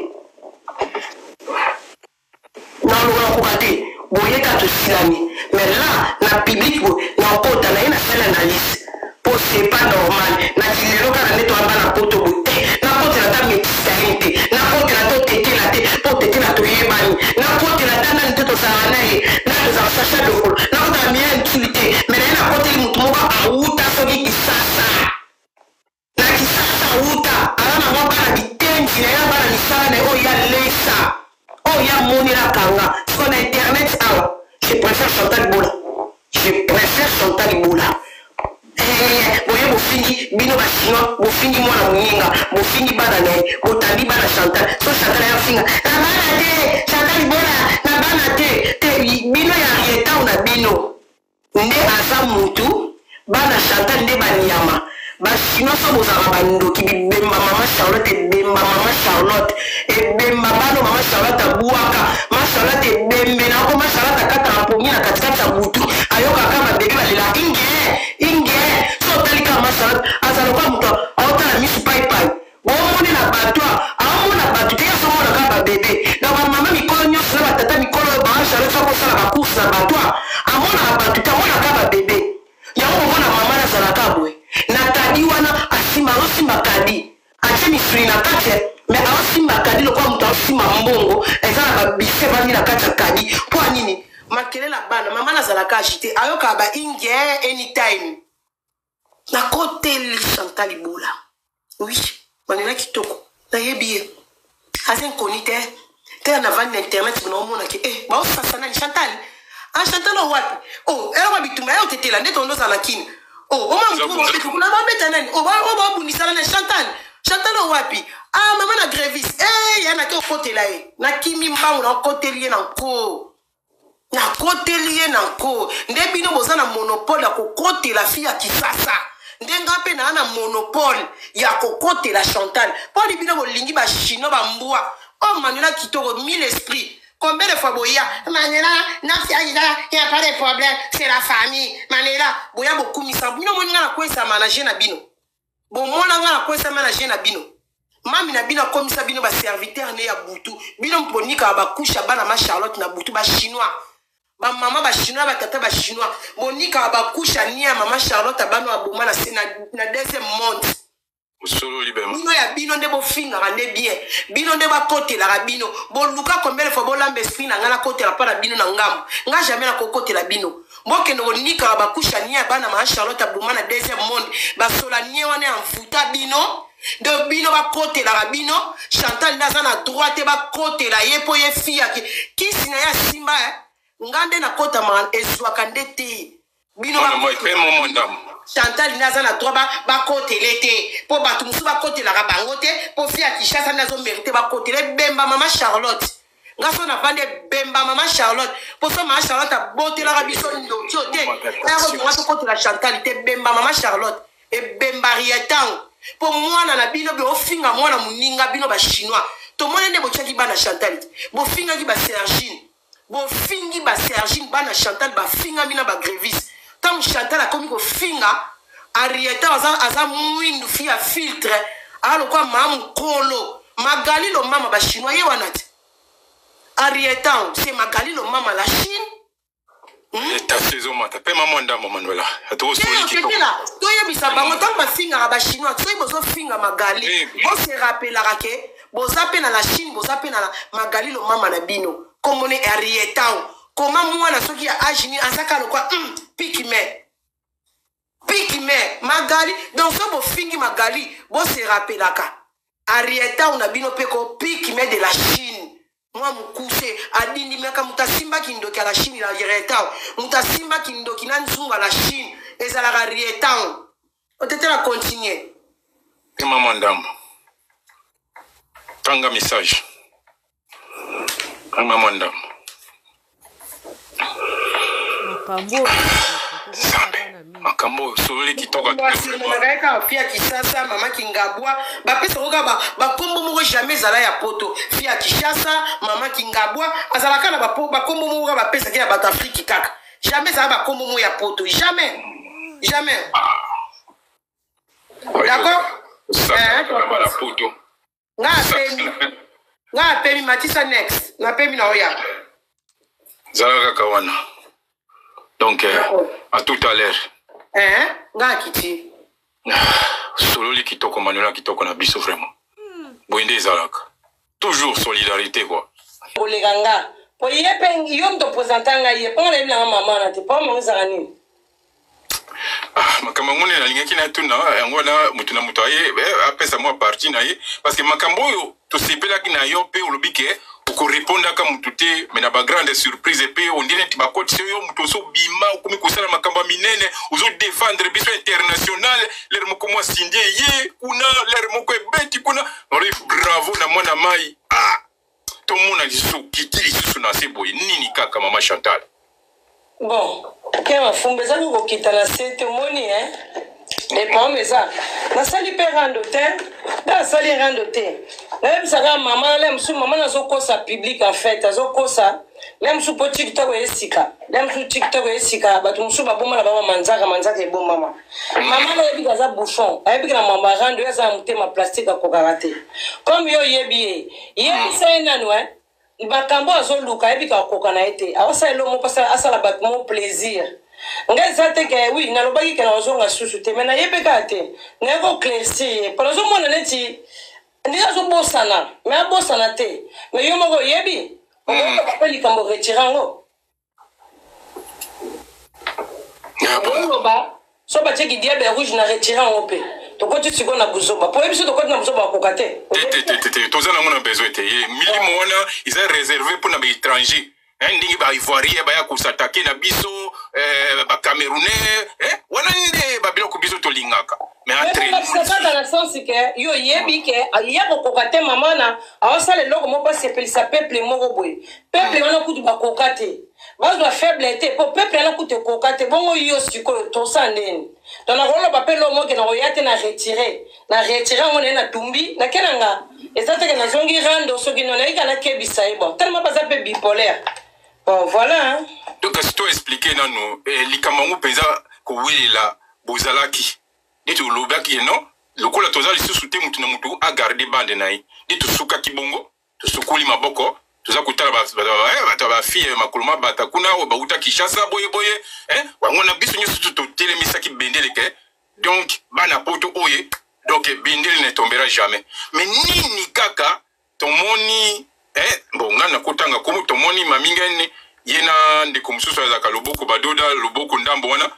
na oloba na koka te boyeka tosilani mais là na public na okota na ye na sala analyse po c'est pas normal na kilelo kaka nde toyamba na poto boye te na kotela ta médicament te na kotela to tetela te po tetela toyebani na kotela ta nani te tozala na ye na tozala sacha dokolo na kotela miya ntuli te mais na ye na koteli motu moko awuta soki kisasa na kisasa awuta ala na mwa bana bitengi na ye na bana misala na ye oyo ya lesa oyo ya monela kanga siko na internet awa je préfère Chantal Liboula je préfère Chantal Liboula boye bofingi bino bachinois bofingi mwana muninga bofingi bana naye botandi bana Chantal so Chantal yafinga na bana te Chantal Liboula na bana te bino ya rietao na bino nde aza mutu bana Chantal nde banyama bachinois so bozala bandoki bibemba mama Charlotte ebemba mama Charlotte ebemba bano mama Charlotte abuaka mama Charlotte ebembe nako mama Charlotte akata na pomi na katikati ya butu ayokaka babebe balela inge so talika mama Charlotte azaloka moto aotala misu paipai omoni na bato aomona bato te asomona kaka babebe na bamama mikolo nyonso na batata mikolo oyo mama Charlotte so kosala bacourse na bato amona bato te amona kaka babebe yango komona mama nazalaka boye na kadi wana asimba aosimba kadi atie misuli na kati me aosimba kadi lokola moto aosimba mbongo eza na babise bandi na kati ya kadi mpo anini makelela bana mama nazalaka agite ayokaka bainge anytime nakoteli Chantal Liboula oui manela kitoko nayebi ye aza nkoni te na vandi na internet bonaomonaki baosasanani Chantal Chantal owapi eloko bitumba ya otetela nde tondozala kini babundisana na Chantal owapi mama na grévis ya nake okotela ye nakimi mbangu na okoteli ye na nko nde bino boza na monopole ya kokotela fi ya kisasa nde nga mpe naa na monopole ya kokotela Chantal mpo li bino bolingi bachino bambwa manela kitoko mille esprit. Combien de fois boya Manela, il n'y a pas de problème, c'est la famille. Manela, boya beaucoup misa. Bino mona na kwesa manager na bino. Bon mona na kwesa manager na bino. Mami na bino comme ça bino ba serviteur ne ya butu. Bino mponika ba kusha bana ma Charlotte na butu ba chinois. Ba mama ba chinois ba tata ba chinois. Monika ba kusha ni ya mama Charlotte bano aboma na deuxième monde. Solo libema. Bino ya bino nde bo finga rande bien. Bino nde ba kote la bino. Bo luka combien de fois bo lambe esprit na ngana kote la pa na bino na ngambo. Nga jamais na kokote la bino. Mboke no nika ba kusha ni ya bana ma Charlotte aboma na deuxième monde. Ba sola ni wana en futa bino. De bino ba kote la bino. Chantal naza na droite ba kote la yepo ye fia ki sina ya simba ngande na kota man ezwaka ndete. Bino ba Chantal naza na droit ba côté l'été pour batu musu ba côté la bangote pour fia Kishasa nazo mérité ba côté le bemba mama Charlotte ngaso na vande bemba mama Charlotte pour ça mama Charlotte a boté la biso ndo tiote ero ngaso côté la Chantal te bemba mama Charlotte et bemba rietan pour moi na bino be ofinga mwana muninga bino ba chinois to mona ne bochaki bana Chantal bo finga ki ba Sergine bo fingi ba Sergine bana Chantal ba finga mina ba grévis. Tant Chantal a commis au finga, Arieta aza mwindu fia filtre, alors quoi maman kolo, Magali lo mama ba chinois ye wanati. Arieta c'est Magali lo mama la Chine. Ta saison mata, pe maman ndamo Manuela. Ato soli ki ko. To ye bisa ba motam ba finga ba chinois, to ye bozo finga Magali. Bo se rappela ke, boza pe na la Chine, boza pe na Magali lo mama na bino. comme on est Arietao. Comment moi, na soki a agini, en saka le quoi, Pikime, Magali, donc ça, bo fingi Magali, bo se rappelaka. Arietao, na bino peko, Pikime de la Chine. Moi, moukouche, adindi, meka, mutasimba kindoki à la Chine, la Arietao. Mutasimba kindoki, nanzunga la Chine, et ça la Arietao. On t'était la continuer. Et maman dame. Tanga message. Maman dame. Makambo sololi kitoka fia Kishasa mama Kingabwa ba pesa roga ba kombo moko jamais zala ya poto fia Kishasa mama Kingabwa azalaka na ba kombo moko ba pesa ya ba Afrique kaka jamais zala ba kombo moko ya poto jamais d'accord la poto nga pemi matisa next na pemi na oya zalaka kawana. Donc, à tout à l'heure. Nga kiti. Sololi kitoko Manuela kitoko na biso vraiment. Boinde zalaka. Toujours solidarité quoi. Oleganga. Po yepe yom to posantanga ye. Pon le bla maman na te pa mo zani. Makambo ngone na lingaki na tuna yango na mutu na mutu aye apesa moi parti na ye parce que makambo yo to sepela ki na yo pe olobike pour répondre à mutute mais na ba grande surprise pe on dit neti ba coach yo mutu so bima komi kusala makambo minene uzo défendre biso international leur moko moi sindie ye kuna leur moko ebeti kuna bravo na mwana mai to mona lisu kitili susu na seboye nini kaka mama Chantal. Bon, quand on fait des choses qui sont dans cette monnaie, et pour moi ça, na sali pe randoter, na sali randoter. Même ça maman, même sous maman na zoko sa public en fait, zoko sa, même sous petit TikTok et sika, même sous TikTok et sika, bah tout sous baboma la baba manzaka et bon maman. Maman na yebi kaza bouchon, yebi na maman rando ya za mute ma plastique à kokarate. Comme yo yebi ça enano Bakambo azoluka ebika kokana ete awasa elomo pasa asala batmo plaisir ngeza te ke oui na lobaki ke na ozonga susu te mena yebeka te nego clairci pour zo mona neti ndiga zo bosana mais bosana te mais yo moko yebi on va pas likambo retirango ba so ba cheki diable rouge na retirango pe to ko tu na buzoba po ebiso to ko na buzoba kokate toza na mona besoin te milimo wana ils ont réservé pour na ba étranger ndingi ba ivoirien ba ya kusatake na biso ba camerounais wana nde ba bilo ko biso to lingaka mais entre nous ça dans le sens que yo yebi ke ya ko kokate mamana awasa le logo mo pas sepelisa peuple moko boy peuple wana kutu ba kokate bazwa faiblesse po peuple wana kutu kokate bongo yo siko to sandeni dans la rôle papel lo mo ke na oyate na retirer on est na tumbi na kenanga ezate ke na zongi rando soki no na ikana kebisa bon tellement pas un peu bipolaire bon voilà donc si tu expliquer nanu likamangu penza ko wilela bozalaki ditu lobaki non lokola tozali susu te mutu na mutu a garder bande nayi ditu suka kibongo to sukuli maboko tuza kutala ba fille makuluma bata kuna ba uta Kishasa boye wangona biso nyosu to telemisa ki bendele ke donc bana poto oye donc bendele ne tombera jamais mais nini kaka tomoni bon ngana kutanga komo tomoni mamingane yena ndeko mususu azaka loboko badoda loboko ndambo wana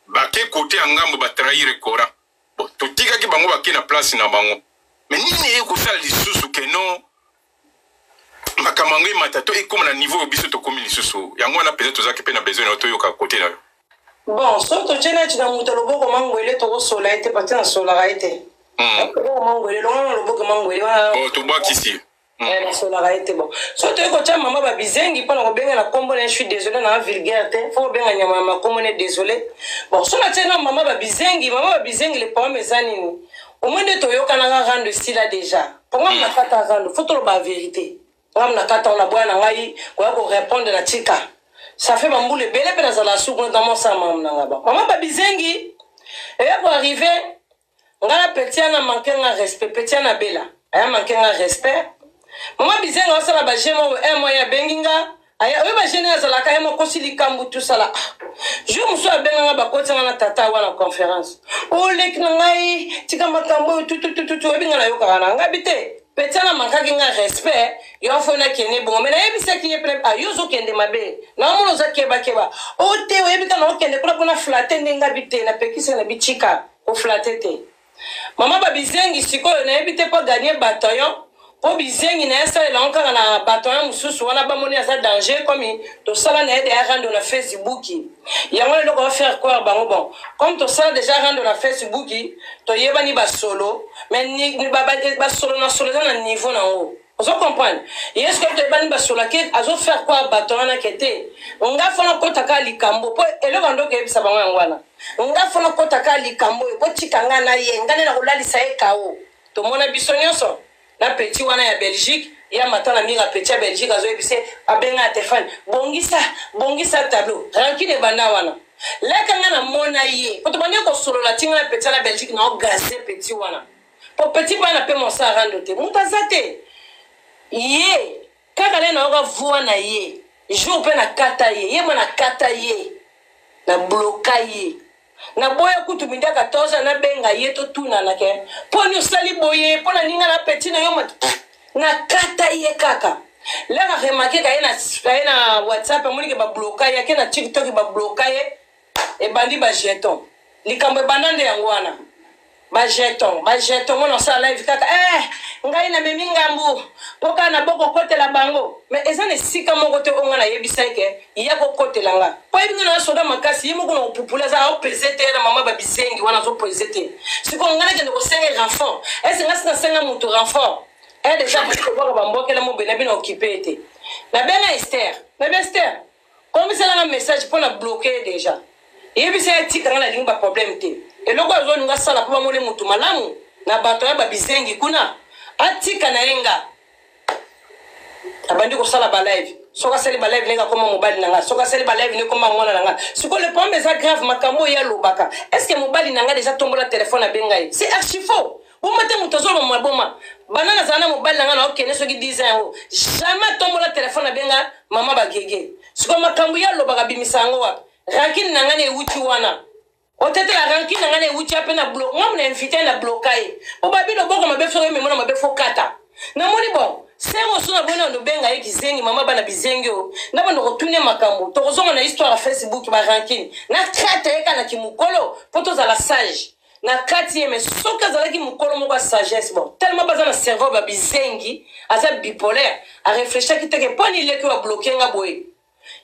bake kote angambo ba trahir kora bon totika ki bango bake na place na bango mais nini ekusala lisusu ke non makamango matato et comme na niveau biso to komi lisusu yango wana peut-être tozaki pe na besoin na to yoka côté na bon so to chena tina muto loboko mangwele to sola ete parti na sola raite mangwele loboko mangwele oh to bois ici na sola raite bon so to ko cha mama ba bizengi pa na ko benga na kombo na je suis désolé na vulgaire te faut benga nyama ma kombo na désolé bon so na tena mama ba bizengi les pommes ezanini au moins de to yoka na rendre style déjà pour moi na kata rendre faut to ba vérité na kata on a boya na ngai ko répondre na tika ça fait bamboule belé pe na za la soupe dans mon sa maman na ngaba maman ba bizengi et pour arriver ngala petit na manquer na respect petit na bela aya manquer na respect maman bizengi on sala ba jemo moya benginga aya we ba jene za la ka mo kosili kambu tout ça là je me suis benga ba kotsa na tata wana conférence o lek na ngai tika makambo tout binga na yoka na ngabite petana mankaki nga respect yo fona kene bon mais na yebisa ki yepe a yozo kende mabe na mono za keba o te yebika na okende kuna flatter ndenga bite na pekisa na bichika o flatter te mama babizengi sikoyo na yebite pa gagner bataillon po bizengi na esa la onka na bataillon mususu wana ba moni asa danger comme to sala na ede rando na Facebook yango le ko faire quoi bango bon comme to sala déjà rando na Facebook to yeba ni ba solo mais ni ba solo na solo na niveau na haut vous comprenez est-ce que to yeba ni ba solo ke azo faire quoi bataillon na kete nga fona ko taka likambo po eloko ndo ke bisa bango ngwana nga fona ko taka likambo po chikanga na ye ngane na kolalisa e kao to mona biso nyonso na petit wana ya Belgique ya matana mira petit ya Belgique azo ebise abenga téléphone bongisa tableau rankine banda wana leka ngana mona ye ko to banya ko solo la tinga na petit na Belgique na gaze petit wana po petit bana pe monsa rando te mutazate ye kaka le na oga vuwa na ye jour pe na kata ye mona kata ye na bloka ye na boya kutu minda 14 na benga yeto tuna na ke poni usali boye pona ninga na petit na yoma na kata ye kaka lega remake ka ina WhatsApp moni ke ba bloka ye ke na TikTok ba bloka ye e bandi ba jeton likambe bandande yangwana ba jeton mona sa live kaka ngai na memi ngambu poka na boko kote la bango mais ezane sika moko te onga na yebisa ke iya ko kote langa po ebinga na soda makasi yimo ko popula za o pesete na mama ba bisengi wana zo pesete siko ngana ke ko senga renfort ngasi na senga mutu renfort déjà ko ba mboke la mo bena bina occupé na bena Esther comme ça la message pour la bloquer déjà yebisa tika na lingba problème te eloko zo nga sala po mole mutu malamu na bato ya ba bisengi kuna atika na enga abandi ko sala ba live soka sala ba live nenga koma mobile nanga soka sala ba live ne koma ngona nanga siko le problème est grave makambo ya lobaka est-ce que mobile nanga déjà tombola téléphone abenga c'est archi faux ou mate mutozo mo boma banana zana mobile nanga na okene soki 10 ans jamais tombola téléphone abenga mama bagege siko makambo ya lobaka bimisango wa rankine nanga ne wuti wana otete la rankine nanga ne wuti apena block ngam na invité na blokaye obabilo boko mabefo memona mabefo kata na moni bon sero sona bona ndo benga ye kizengi mama bana bizengyo na bana retourner makambo to kozonga na histoire Facebook ba rankine na kata eka na kimukolo poto za la sage na kati mais soka za la kimukolo moko sagesse bon tellement baza na cerveau ba bizengi aza bipolaire a réfléchir kiteke poni leke wa bloquer nga boye.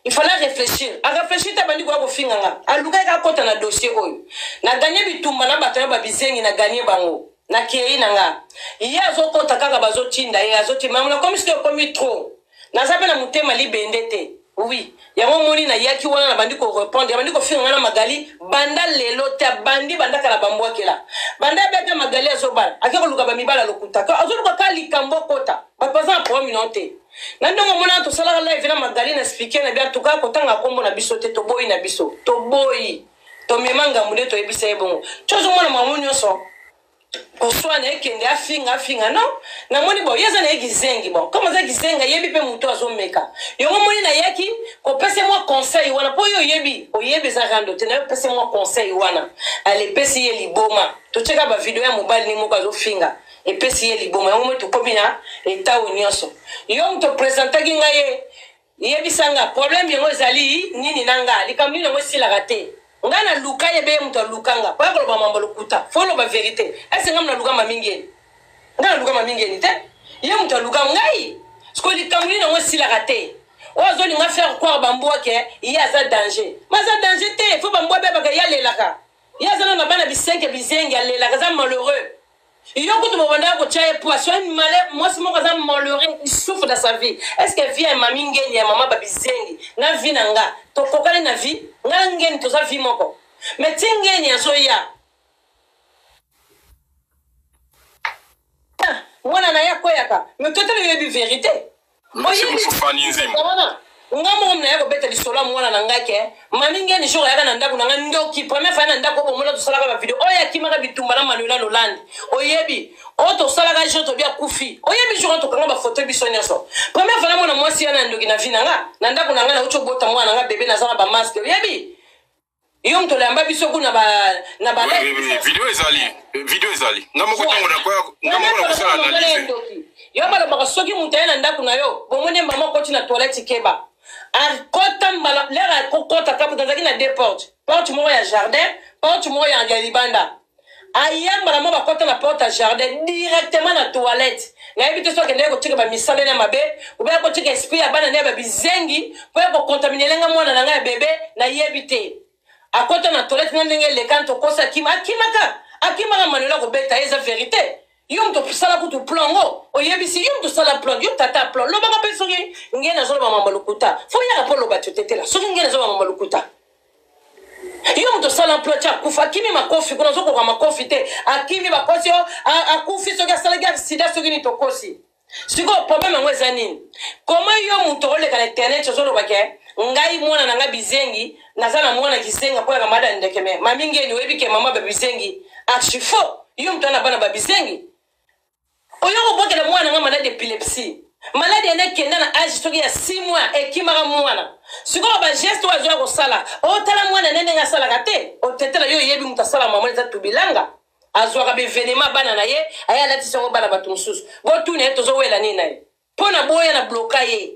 Il fallait réfléchir. À réfléchir, tu as dit quoi faire nga. À Luka ka kota na dossier oyo. Na gagner bitumba na batayo ba bizengi na gagner bango. Na kei nanga. Iya zo kota kaka bazo tinda ya zo ti mamuna comme si tu commis trop. Na zabe na mutema libendete. Oui. Yango moni na yaki wana na bandi ko répondre. Bandi ko finga na magali banda lelo ta bandi banda kala bambwa kela. Banda beka magali azobala. Akeko luka ba mibala lokuta. Azo luka ka likambo kota. Ba pasa pour minute. Nandongo mona to sala live na magali na speaker na bia tuka kotanga kombo na biso te to boyi na biso to boyi to memanga mude to ebisa ebongo chozo mona mamunyo so ko swana ekende afinga no na moni bo yeza na egizengi bon comme ça gizenga yebi pe muto azomeka yo moni na yaki ko pese moi conseil wana po yo yebi o yebi za rando te na pese moi conseil wana ale pese ye liboma to cheka ba video ya mobile ni moko azofinga et puis si elle est bon mais on met tout comme ça et ta onyoso yo to présenter kinga ye bisanga problème yango ezali nini nanga likambi na mwesi la raté ngana luka ye be mto lukanga kwa ko ba mambo lukuta folo ba vérité est-ce ngam na luka mamingeni ngana luka mamingeni te ye mto luka ngai sko likambi na mwesi la raté ozo ni nga faire croire bamboa ke ya za danger ma za danger te faut bamboa be ba ya lelaka ya za na bana bisenke bizengi ya lelaka za malheureux. Il y a beaucoup de moments où tu as poisson malheur moi c'est mon cousin malheureux il souffre dans sa vie est-ce que vie mama ngeni ya mama babizengi na vie nanga to kokale na vie nga ngeni to za vie moko mais tingeni aso ya mwana na yako yaka mais toi tu le vérité moi ngamo mna yako beta lisola mwana na ngake mami ngeni jour yaka na ndako na ndoki première fois na ndako ko mona to sala ba video oya kimaka bitumba na Manuela Lolandi oyebi o to sala ga jour to bia kufi oyebi jour to kanga ba photo bisonya so première fois na mona mwasi yana ndoki na vina nga na ndako na nga na ucho bota mwana nga bebe na sala ba masque oyebi Yo mto lamba biso kuna ba video ezali ngamoko tango na kusala analyse yo bala baka soki mutayana ndaku na yo bomone mama koti na toilette keba akota mbala lera kokota kapu tazaki na deux porte moko ya jardin porte moko ya libanda ayamba na mo bakota na porte ya jardin directement na toilette na ebite soki ndeko tika ba misale na mabe ubya ko tika esprit ya bana ne ba bizengi po ko contaminer lenga mwana na nga bebe na yebite akota na toilette na ndenge le kanto kosa akimaka manuela ko beta eza vérité yo mto sala kutu plongo oyebisi yo mto sala plongo yo tata plongo lo baka peso nge na zolo ba mama lukuta fo ya rapolo ba tutetela so nge na zolo ba mama lukuta yo mto sala plongo cha kufa kimi makofi kuna zoko kwa makofi te akimi bakosi akufi so ga sala ga sida so gini tokosi siko problème ngweza nini comment yo mto ole kana internet zolo ba ke ngai mwana na nga bizengi nazana mwana kisenga kwa kamada ndekeme mamingi ni webike mama babizengi achifo yo mto na bana babizengi oyo obokela mwana nga malade epilepsie malade ene kenda na age soki ya 6 mois ekimaka mwana sikoyo ba geste wazoya kosala otala mwana nene nga asalaka te otetela yo yebi mutu asala mama eza tubilanga azwaka bevenema bana na ye aye alatisi yango bana bato mosusu botuna ye tozowela nini na ye mpo na boya na bloka ye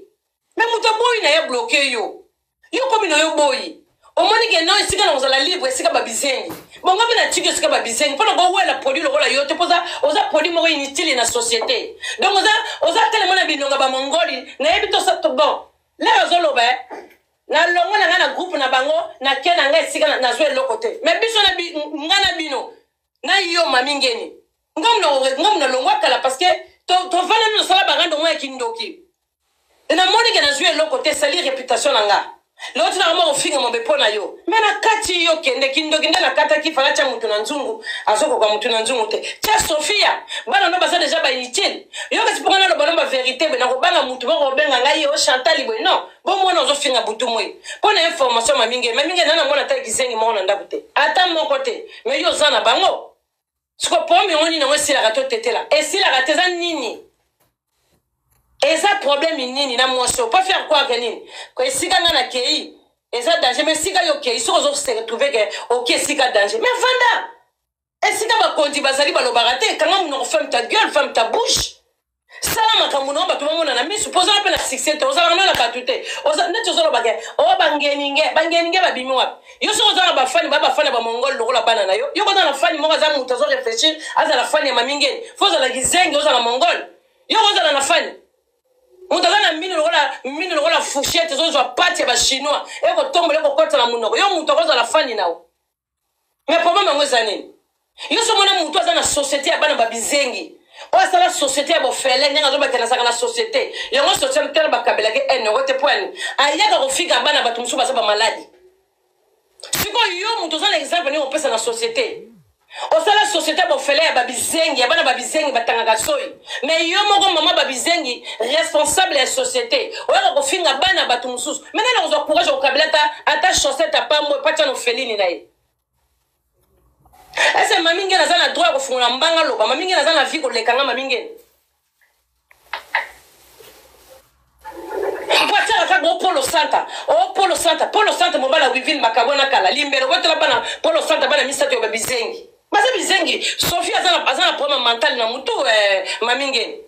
me mutu aboyi na ye bloke yo komi na yo boyi omoni ke no esika na kozala libre esika babizengi bongo mpe na tiki esika babizengi mpona kowela produit lokola yo te mpoza oza produit moko inutile na société donc oza telemo na binonga bamongoli nayebi tosa bon lero azoloba na longo na nga na groupe na bango na ke na nga esika nazwa eloko te me biso nga na bino na yo mamingeni ngomu na longo akala parce que tovanda no nasala bagando ngo ya kindoki namoni ke nazwa eloko te sali réputation na nga l'autre na mo ofinga mo bepona yo mena kati yo kende kindoki nde na kata ki fala cha mutu na nzungu azoko kwa mutu na nzungu te cha Sofia bana no baza déjà ba inutile yo kasi pona no bana ba vérité be na ko banga mutu ba benga ngai o Chantal boy non bo mona ozo finga butu moyi pona information maminge na mona ta kizengi mo na ndaku te ata moko te me yo zana bango siko pombi ngoni na wesila kato tetela esila kateza nini eza problème nini na mwasi pas faire quoi que nini ko esika na kei eza danger mais sika yo kei so zo se retrouver que OK sika danger mais vanda esika ba kondi bazali balobaka te kanga muno ferme ta gueule ferme ta bouche sala makambo no bato bamona na mi suppose na pe na succès te ozala na batute oza net ozolo bake o bangeninge babimi wapi yo so ozala ba fani ba mongol lokola bana na yo ko na fani mo za mutu zo réfléchir azala fani ya mamingeni fo ozala gizengi ozala mongol yo ozala na fani mutagana mino lokola fourchette zo pati ya ba chinois eko tombola eko kota na munoko yo mutu akoza la fani nawo mais problème ngweza nini yo so mona mutu aza na société ya bana babizengi o asala société ya bofele nyanga zo bakena saka na société yango société tele bakabela ke enote point ayaka kofika bana bato musu basa ba maladi siko yo mutu aza na exemple ni opesa na société osala société bofele ya babizengi ya bana babizengi batangaka soyi mais yo moko mama babizengi responsable ya société oyaka kofinga bana bato mosusu maintenant na kozwa courage okabela ata chaussette apambo epatia no felini na ye ese mamingeni aza na droit ya kofungola mbanga loba mamingeni aza na vie kolekanga mamingeni poatiaka kaka polo santa mobala wivile makabo na kala limbelo kotela bana polo santa bana misato yo babizengi baza bizengi Sophie aza na problème mental na mutu mamingeni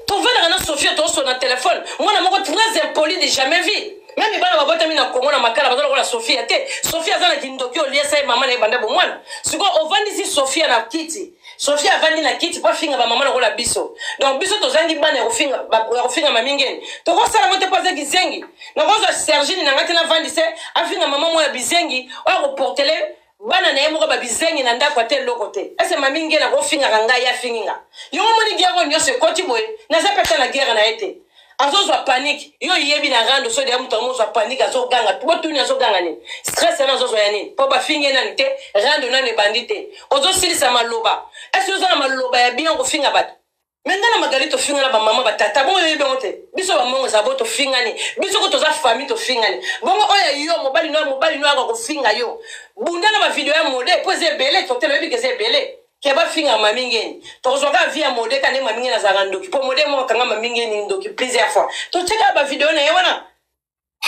tovelaka na Sophie toso na téléphone mwana moko très impoli de jamais vu même bana babota mina kongo na makala bazala kola Sophie te Sophie aza na kindoki oliesa mama na ebanda bomwana siko ovandisi Sophie na kiti Sophie avandi na kiti pa finga ba mama na kola biso donc biso tozangi bana ya kofinga mamingeni tokosala mote paze kizengi na kozo Sergine na ngati na vandise afinga mama mo ya bizengi oya koportele bana na ye moko babizengi na ndako ate loko te ese mamingi na kofingaka ngai afinginga yo moni guerre nyonso ekoti boye naza peta na guerre na ye te azozwa panique yo yebi na rando so de mutu amozwa panique azoganga botuni azoganga nini stress na azozwa ya nini po bafingi nani te rando nani ebandi te ozosilisa maloba ese ozala maloba ya bien kofinga bato Mengana magalito finga na ba mama batata bongo yebe ngote biso ba mongo za boto fingani biso ko toza famille to fingani bongo oya yo mobali no ako finga yo bunda na ba video ya mode poze bele to tele bi keze bele ke ba finga mamingeni to zo ka via mode ka ne mamingeni na za ndoki po mode mo kanga mamingeni ndoki plusieurs fois to cheka ba video na ye wana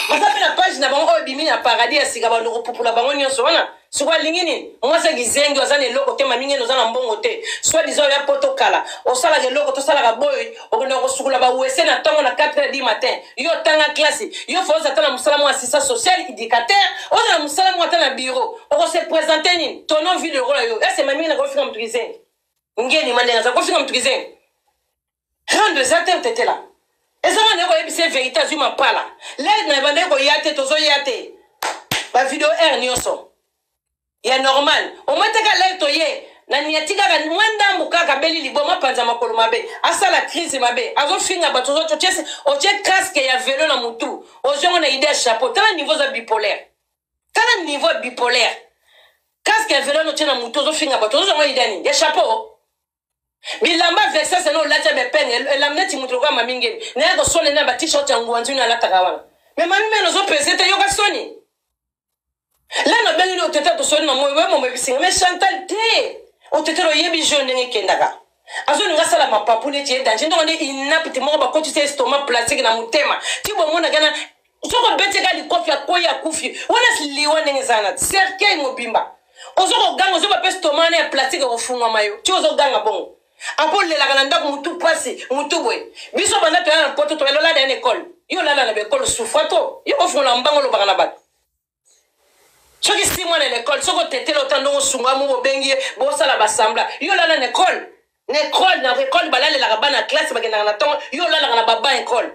masapi na page image na bango oyo bimi na paradis ya sika bando kopupula bango nyonso wana sikoa lingi nini mwasi kizengi oza na eloko te mami ngeni oza na mbongo te soit disant ya poto kala osalaka eloko tosalaka boy okenda kosukula bawese na ntongo na 4h du matin yo tanga classe yo fo ozata na mosala mwa assistant social éducateur oza na mosala mwa ata na bureau okose présenter nini tono vie de rôle yo ese mami ngeni akofika mutu kizengi ngeni mandenga za kofika mutu kizengi rendre za te tete la ezanga ndeko yebise vérité azwi mapala lede na bandeko ya te tozoya te bavideo r nyonso ya normal omweteka lede toye na niatikaka mwandambu kaka beli liboma panza makolo mabe asala crise mabe azofinga bato ozoto otie casque ya velo na mutu ozongo na idée ya chapeau tala niveau za bipolaire tala niveau bipolaire casque ya velo notie na mutu ozofinga bato ozongo idée nini ya chapeau bilamba vexa seno lacha bepenge elamneti mutu kwa mamingeni na yako sone na ba t-shirt ya nguanzu na lata kawana mais mami meno zo pesete yoka soni là na bengi o tete to soni na moyo mo bisinga mais Chantal te o tete ro yebi jeune ngi kendaka azo nga sala mapapu ne tie danger ndo ne inapti mo ba koti te stomac plastique na mutema ti bo mona gana soko bete ga likofi akoya kufi wana siliwa ngi sana cercueil mobimba ozo ko ganga ozo ba pe stomac na plastique ko fungwa mayo ti ozo ganga bongo apo lelaka na ndako mutu pasi mutu boy biso banda to na poto to lola na école yo lala na école soufato yo ofuna mbango lo baka na bato soki si mwana na école soko tetela otando sunga mo bengi bo sala basambla yo lala na école na école balale la bana classe bagenda na tongo yo lala na baba école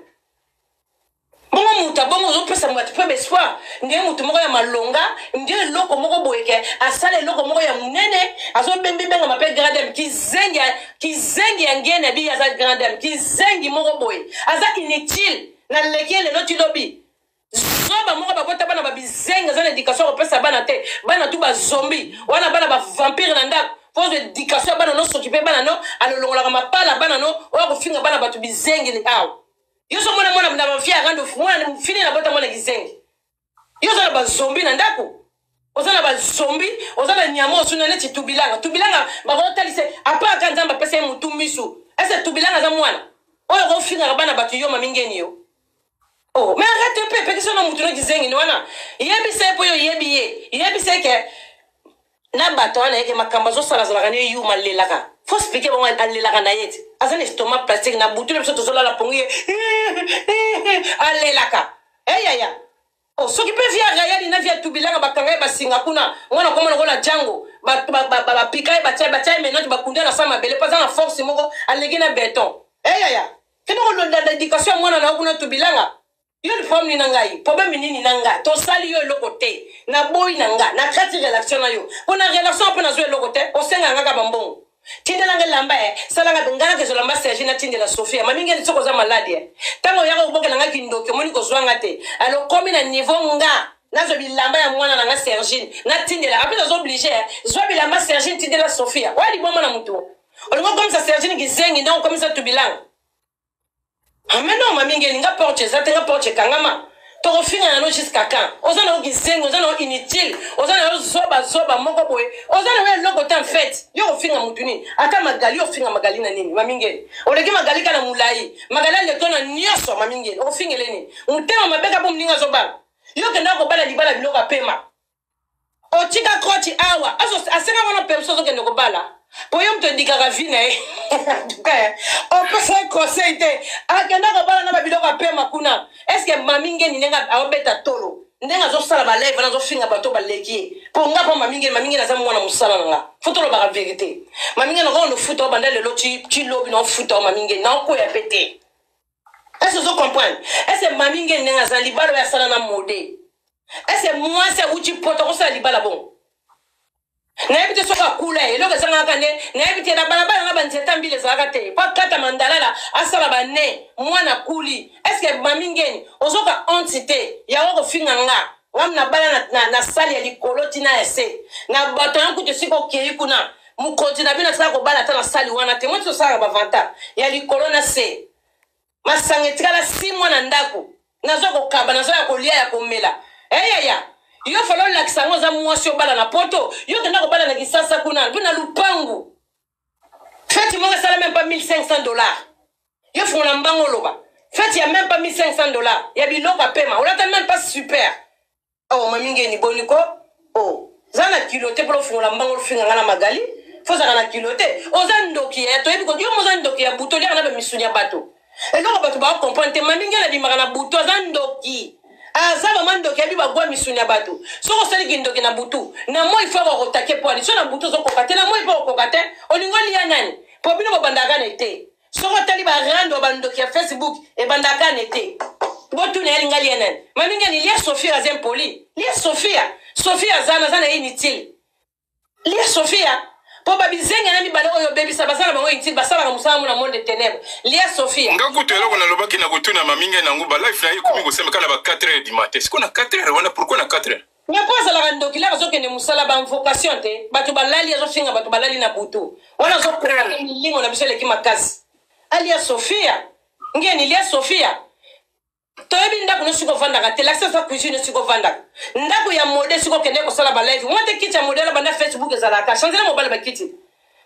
bongo muta bongo zo pesa mwati pe bespoir ndiye mutu moko ya malonga ndiye loko moko boyeke asale loko moko ya munene azo bembe benga mape gradem kizengi ya ngene bi aza gradem kizengi moko boye aza inutile na lekele no tilobi zoba moko babota bana babizenga za éducation opesa bana te bana tu ba zombie wana bana ba vampire na ndako pose éducation bana no s'occuper bana no alolongola mapala bana no o ko finga bana batu bizengi ni aw yo so mona na bafia rando mwana fini na bota mwana kizengi yo za ba zombie na ndako ozana ba zombie ozana nyamo suna neti tubilanga ba lise apa kanzamba pesa mutu misu ese tubilanga za mwana oyo ko finga bana batu yo mamingeni yo oh mais arrête un peu parce que no mutu no kizengi ni wana yebi se po yo yebi se ke na bato wana yeke makamba zo sala zala kane yu malelaka faut expliquer bon alelaka na yeti azana estomac plastique na butu le biso zola la pongi alelaka ya oh soki pe via gayali na via tubilanga bakanga basinga kuna ngona komona kola jango ba pika ba chai menot bakunda na sama bele pas na force moko alegi na béton ya kino lo da éducation mwana na kuna tubilanga yo le problème ni ngai problème nini nanga to sali yo eloko te na boy nanga na kati relation na yo pona relation pona zo eloko te o senga ngaka bambongo tindela ngelamba salanga ngana ke zolamba Serge na tindela Sofia mami ngeni soko za malade tango yako boke nanga kindoke moni ko zwanga te alo komi na niveau nga nazo bilamba ya mwana nanga Serge na tindela après zo obligé zo bilamba Serge tindela Sofia wali bomona mutu olingo comme ça Serge ngizengi donc comme ça tubilanga ameno mami ngeni nga porte zate nga porte kangama to kofinga na jusqu'à quand ozana okizengo ozana inutile ozana zoba moko boye ozana we loko te en fait yo kofinga mutuni ata magali ofinga magali na nini mami ngeni oleki magali kana mulai magali le tona nyoso mami ngeni ofinga leni mutema mabeka bo mninga zoba yo kenda ko bala libala biloko apema otika kroti awa aso asenga wana perso zo kende ko bala poyo mto ndikaka vina tuka o pesa conseil te akenda ko bala na babiloko apema kuna est-ce que mami ngeni nenga awobeta tolo ndenga zo sala ba live na zo finga bato ba leki po nga po mami ngeni na za mwana musala nga fotolo ba vérité mami ngeni ko no futa o bandele lo ti lobi no futa o mami ngeni na ko ya pété est-ce que vous comprenez est-ce que mami ngeni nenga za libalo ya sala na modé est-ce que moi c'est uchi poto ko sala libala bon na ebite soka kula eloko sanga kane na ebite na balabala nga banzeta mbile zaka te pa kata mandalala asala bane mwana kuli est-ce que mami ngeni ozoka entité ya wako finga nga ngamna bala na sali ya likolo tina ese na bato yanku te siko kei kuna mukonzi na bina sala ko bala ta na sali wana te mo to sala ba vanta ya likolo na se masangetikala 6 mois na ndako nazoko kaba nazoya kolia ya komela ya yo falo la kisango za mwasi obala na poto yo kenda ko bala na kisasa kuna bina lupangu feti mo sala même pas $1500 yo fona mbango loba feti ya même pas $1500 ya biloko pema olata même pas super Oh, mamingeni boniko. Oh, zana kilote pour fingola mbango finga na magali. Faut ça na kilote. Ozandoki ya to ebiko yo mozandoki ya buto lia na be misunya bato. Et quand bato ba comprendre mamingela bi magana buto ozandoki. Azaba mandoki abi ba gwa misunya bato. So ko sali gindoki na butu. Na moi faut ko take poani. So na buto zo ko kate na moi faut ko kate. Olingoli ya nani? Po bino bo bandaka nete. So ko tali ba rando bandoki ya Facebook e bandaka nete. Botu na elingali ya nani? Mamingeni lia Sophia azempoli. Lia Sophia zana inutile. Lia Sophia po babizenga na mibale oyo baby sabasana bango inutile basala ka musala na monde ténèbres. Lia Sophia. Ngakutelo na lobaki na kutuna maminga na nguba life na yiko mingo sema kala ba 4h du matin. Siko na 4h wana pourquoi na 4h? Nya poza la ndoki la zo kende musala ba vocation te. Batu balali azo finga batu balali na butu. Wana zo kura lingo na bisele ki makasi. Alia Sophia. Ngeni Lia Sophia. Toyebi ndako no siko vanda te l'accès sa cuisine siko vanda ndako ya modèle siko kende ko sala ba live moi te kiti ya modèle banda Facebook ezalaka changer mobile ba kiti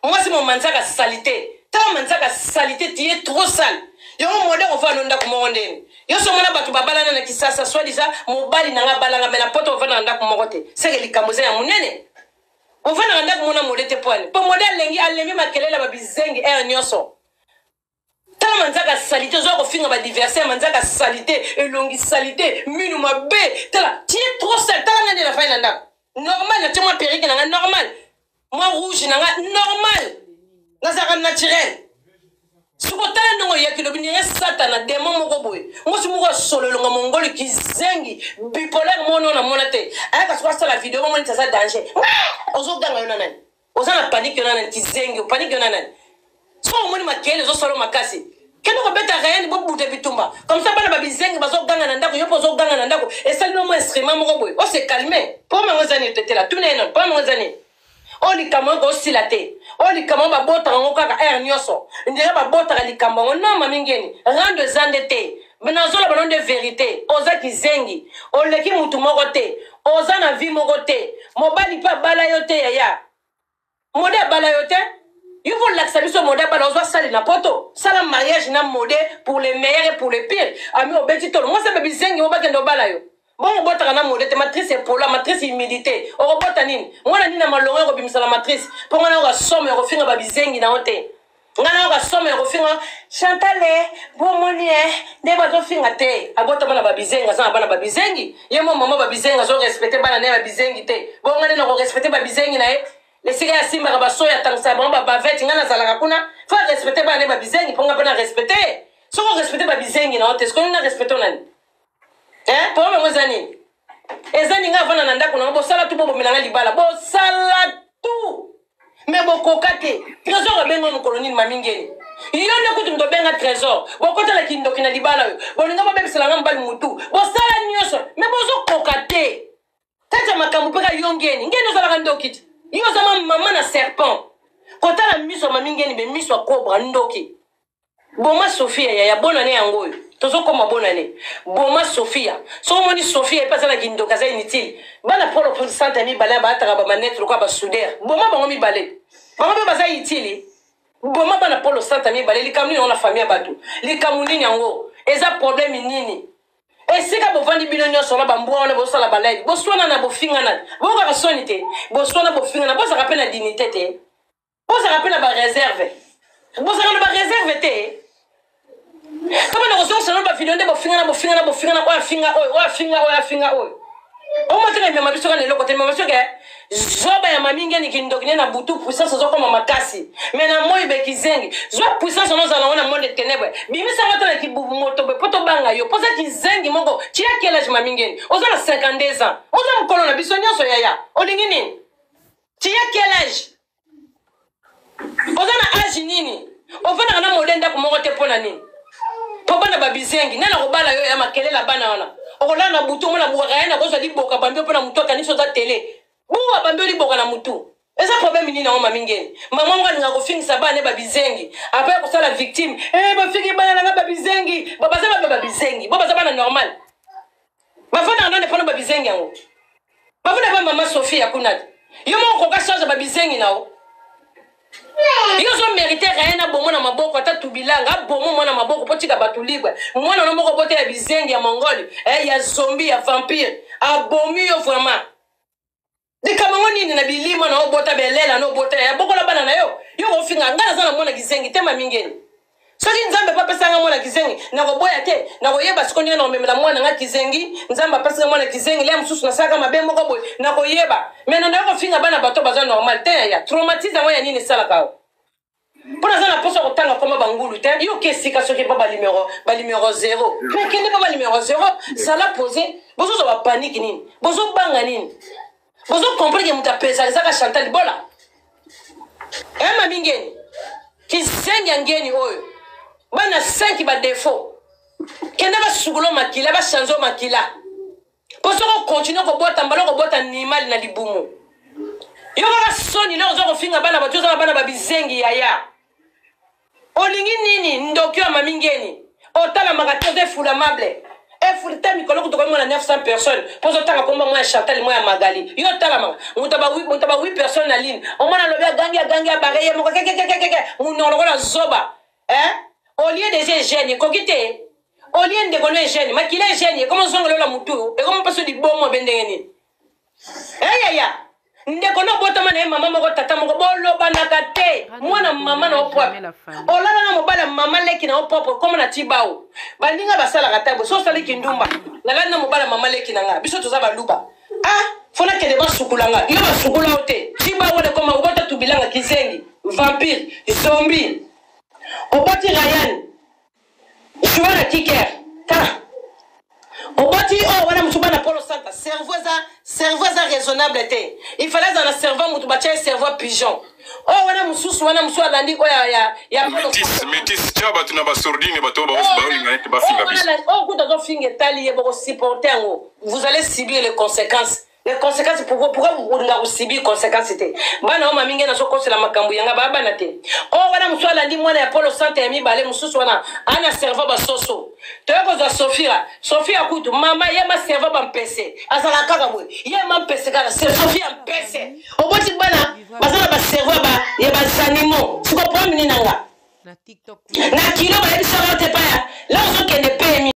moi c'est mon manzaka salité ta manzaka salité tu es trop sale yo modèle on va no ndako mo ndeni yo so mona batu babala na kisasa soit déjà mobile na nga balanga mena poto vanda ndako mo kote c'est que likamoze ya munene on va na ndako mona modèle te poane po modèle lengi alemi makelela ba bizengi nyoso. Tala manzaka salité, zo ko finga ba diversaire manzaka salité, elongi salité, minu mabe. Tala, tu es trop sale. Tala ngane la fin nanda. Normal, na temo perruque nanga normal. Moi rouge nanga normal. Nazaka naturel. Suko tala ndongo ya kilo bini satana démon moko boy. Moi si moko solo longa mongoli ki zengi bipolaire mono na monate. Aya ka swasa la vidéo mo nitasa danger. Ozo ganga yona nani. Oza na panique yona nani ki zengi, panique yona nani. So omoni makele zo solo makasi. Kendo ko beta rien bo bute bitumba. Comme ça bana babizengi bazo ganga na ndako yopo zo ganga na ndako. Et ça no mo instrument moko boy. O se calmer. Pour mangozani tete la tune non, pas mangozani. O li kamo go silate. O li kamo ba bota ngo kaka air nyoso. Ndira ba bota li kamo non mamingeni. Rande zandete. Menazola balon de vérité. Oza ki zengi. O leki mutu moko te. Oza na vie moko te. Mobali pa bala yote ya. Mode bala yote. Il faut l'accepter ce modèle, on doit salir n'importe où. Ça, le mariage, n'a modèle pour les meilleurs et pour les pires. Ami, au petit moi, c'est bébé zingi, on va que nous balayo. Bon, on va t'en modèle, ta matrice est pour la matrice humilité. On va t'en moi, on a dit na malheureux, on va la matrice. Pour moi, on va sommer, on va faire un bébé zingi na honte. On va sommer, on va faire Chantalé, bon monier, des bateaux fin à terre. À bout de la bébé zingi, à la bébé zingi. Il y a mon maman bébé zingi, à respecter la bébé zingi. Bon, on a respecté bébé zingi na les cigares simba ba soya tangsa ba baveti ngana zalaka kuna faut respecter ba ne ba bizengi ponga pena respecter so respecter ba bizengi na hote skoni na respecter nani pour moi zani ezani nga vana na ndako na bo sala tu bo milanga libala bo sala tu mais bo kokate trésor bengo no kolonine mamingeni iyo ne kutu ndo benga trésor bo kota la kindo kina libala bo ninga ba bebisala ngamba mutu bo sala nyoso mais bo zo kokate tata makamu peka yongeni ngeni zala ndo kiti. Yo zama maman na serpent. Quand la miso mamingeni be miso cobra ndoki. Boma Sophia ya bonne année yango. Tozo koma bonne année. Boma Sophia. So moni Sophia e pas la gindo kaza inutile. Bana polo pour santa mi bala ba tara ba manette ko ba souder. Boma bango mi balé. Bango be baza inutile. Boma bana polo santa mi balé li kamuni on la famille batu. Li kamuni yango. Eza problème nini? Et si ka bovandi bilonyo sur la bambou on bo sala balai bo swana na bo finga na bo ka sonité bo swana bo finga na bo ça rappelle la dignité té bo ça rappelle ba réserve bo ça rappelle ba réserve té comme na ressource na ba vidéo de bo finga na bo finga na bo finga na o finga o o mo tele mema biso ka ne lokote mema biso ke zoba ya mamingeni kindokine na butu puissance zo koma makasi mais na moi be kizengi zo puissance no za na monde de ténèbres bimisa ngata na kibubu moto be poto banga yo posa kizengi moko ti ya quel âge mamingeni oza na 52 ans oza mkolo na biso nyoso yaya olingi nini ti ya quel âge oza na âge nini ofana na modèle ndako moko te pona nini po bana babizengi nana ko bala yo ya makelela bana wana okola na butu mona buwaka na bozo liboka bambio pona mutu akaniso za télé buwa bambio liboka na mutu eza problème nini na mamingeni mama ngani ngako fingisa bana babizengi après ko sala victime ba fingi bana na babizengi baba za babizengi baba za bana normal bafana ndane pona babizengi yango bafana ba mama Sophia kunati yo mo ko ka change babizengi nao yo so mérité rien na bomo na maboko ata tubilanga bomo mwana maboko potika batu libre mwana no moko bote ya bizengi ya mongoli ya zombie ya vampire abomi yo vraiment de kamango nini na bilimo na obota belela na obota ya bokola bana na yo ofinga ngana zana mona kizengi tema mingeni soki nzambe pa pesanga mona kizengi na koboya te na koyeba sikondi na omemela mwana nga kizengi nzambe pesanga mona kizengi le mususu na saka mabe moko boy na koyeba mais na kofinga bana bato baza normal te ya traumatize moya nini sala kao pona zana poso kotanga koma bangulu te yo kesika soki pa ba numéro 0 mais kende pa ba numéro 0 ça l'a posé bozo zo ba panique nini bozo banga nini bozo comprendre que muta pesa zaka Chantal bola ema mingeni kizengi ngeni oyo bana 5 ba défaut kende ba sugulo makila ba chanzo makila poso ko continue ko bota mbalo ko bota nimali na libumu yo ba soni leo zo ko finga bana ba toza bana ba bizengi yaya olingi nini ndokyo mamingeni otala magatoze fulamable fulta mikolo kutoka mwana 900 personnes pozo tanga komba mwa Chantal mwa Magali yo tala ma mutaba 8 personnes na ligne o mwana lobia gangi bareye moko keke munoloko na zoba au lieu de ces gènes kokite au lieu de connaître gènes makile gènes comment zongolo la mutu et comment passe du bon mo bendengeni ya ndeko no bota mana mama moko tata moko boloba na kate mwana mama na opwa olala na mobala mama leki na opwa comme na tibao bandinga basala katabo so sala kindumba nalala na mobala mama leki na nga biso toza baluba fona kede ba sukulanga yo ba sukula ote tibao de koma obota tubilanga kizengi vampire zombie oboti Ryan Joana Kiker oboti wana mutubana Polo Santa cerveau raisonnable te il fallait dans la cerveau mutubacha cerveau pigeon wana mususu alandi ya métis chaba tuna basordine bato ba olinga ba finga bis kuta zo finga tali yebo supporter ngo vous allez subir les conséquences pourquoi vous n'avez subi les conséquences bana o maminge na soko la makambu yanga baba na te wana musu alandi mwana ya Polo Santa ya mibale mususu wana ana cerveau ba soso to yako za Sofia kutu mama ye ma cerveau ba mpese azala kaka bwe ye ma mpese kaka Sofia mpese oboti bana bazala ba cerveau ba ye ba zanimo siko prendre nanga na TikTok na kilo ba yebisa te pa ya là on se kende pe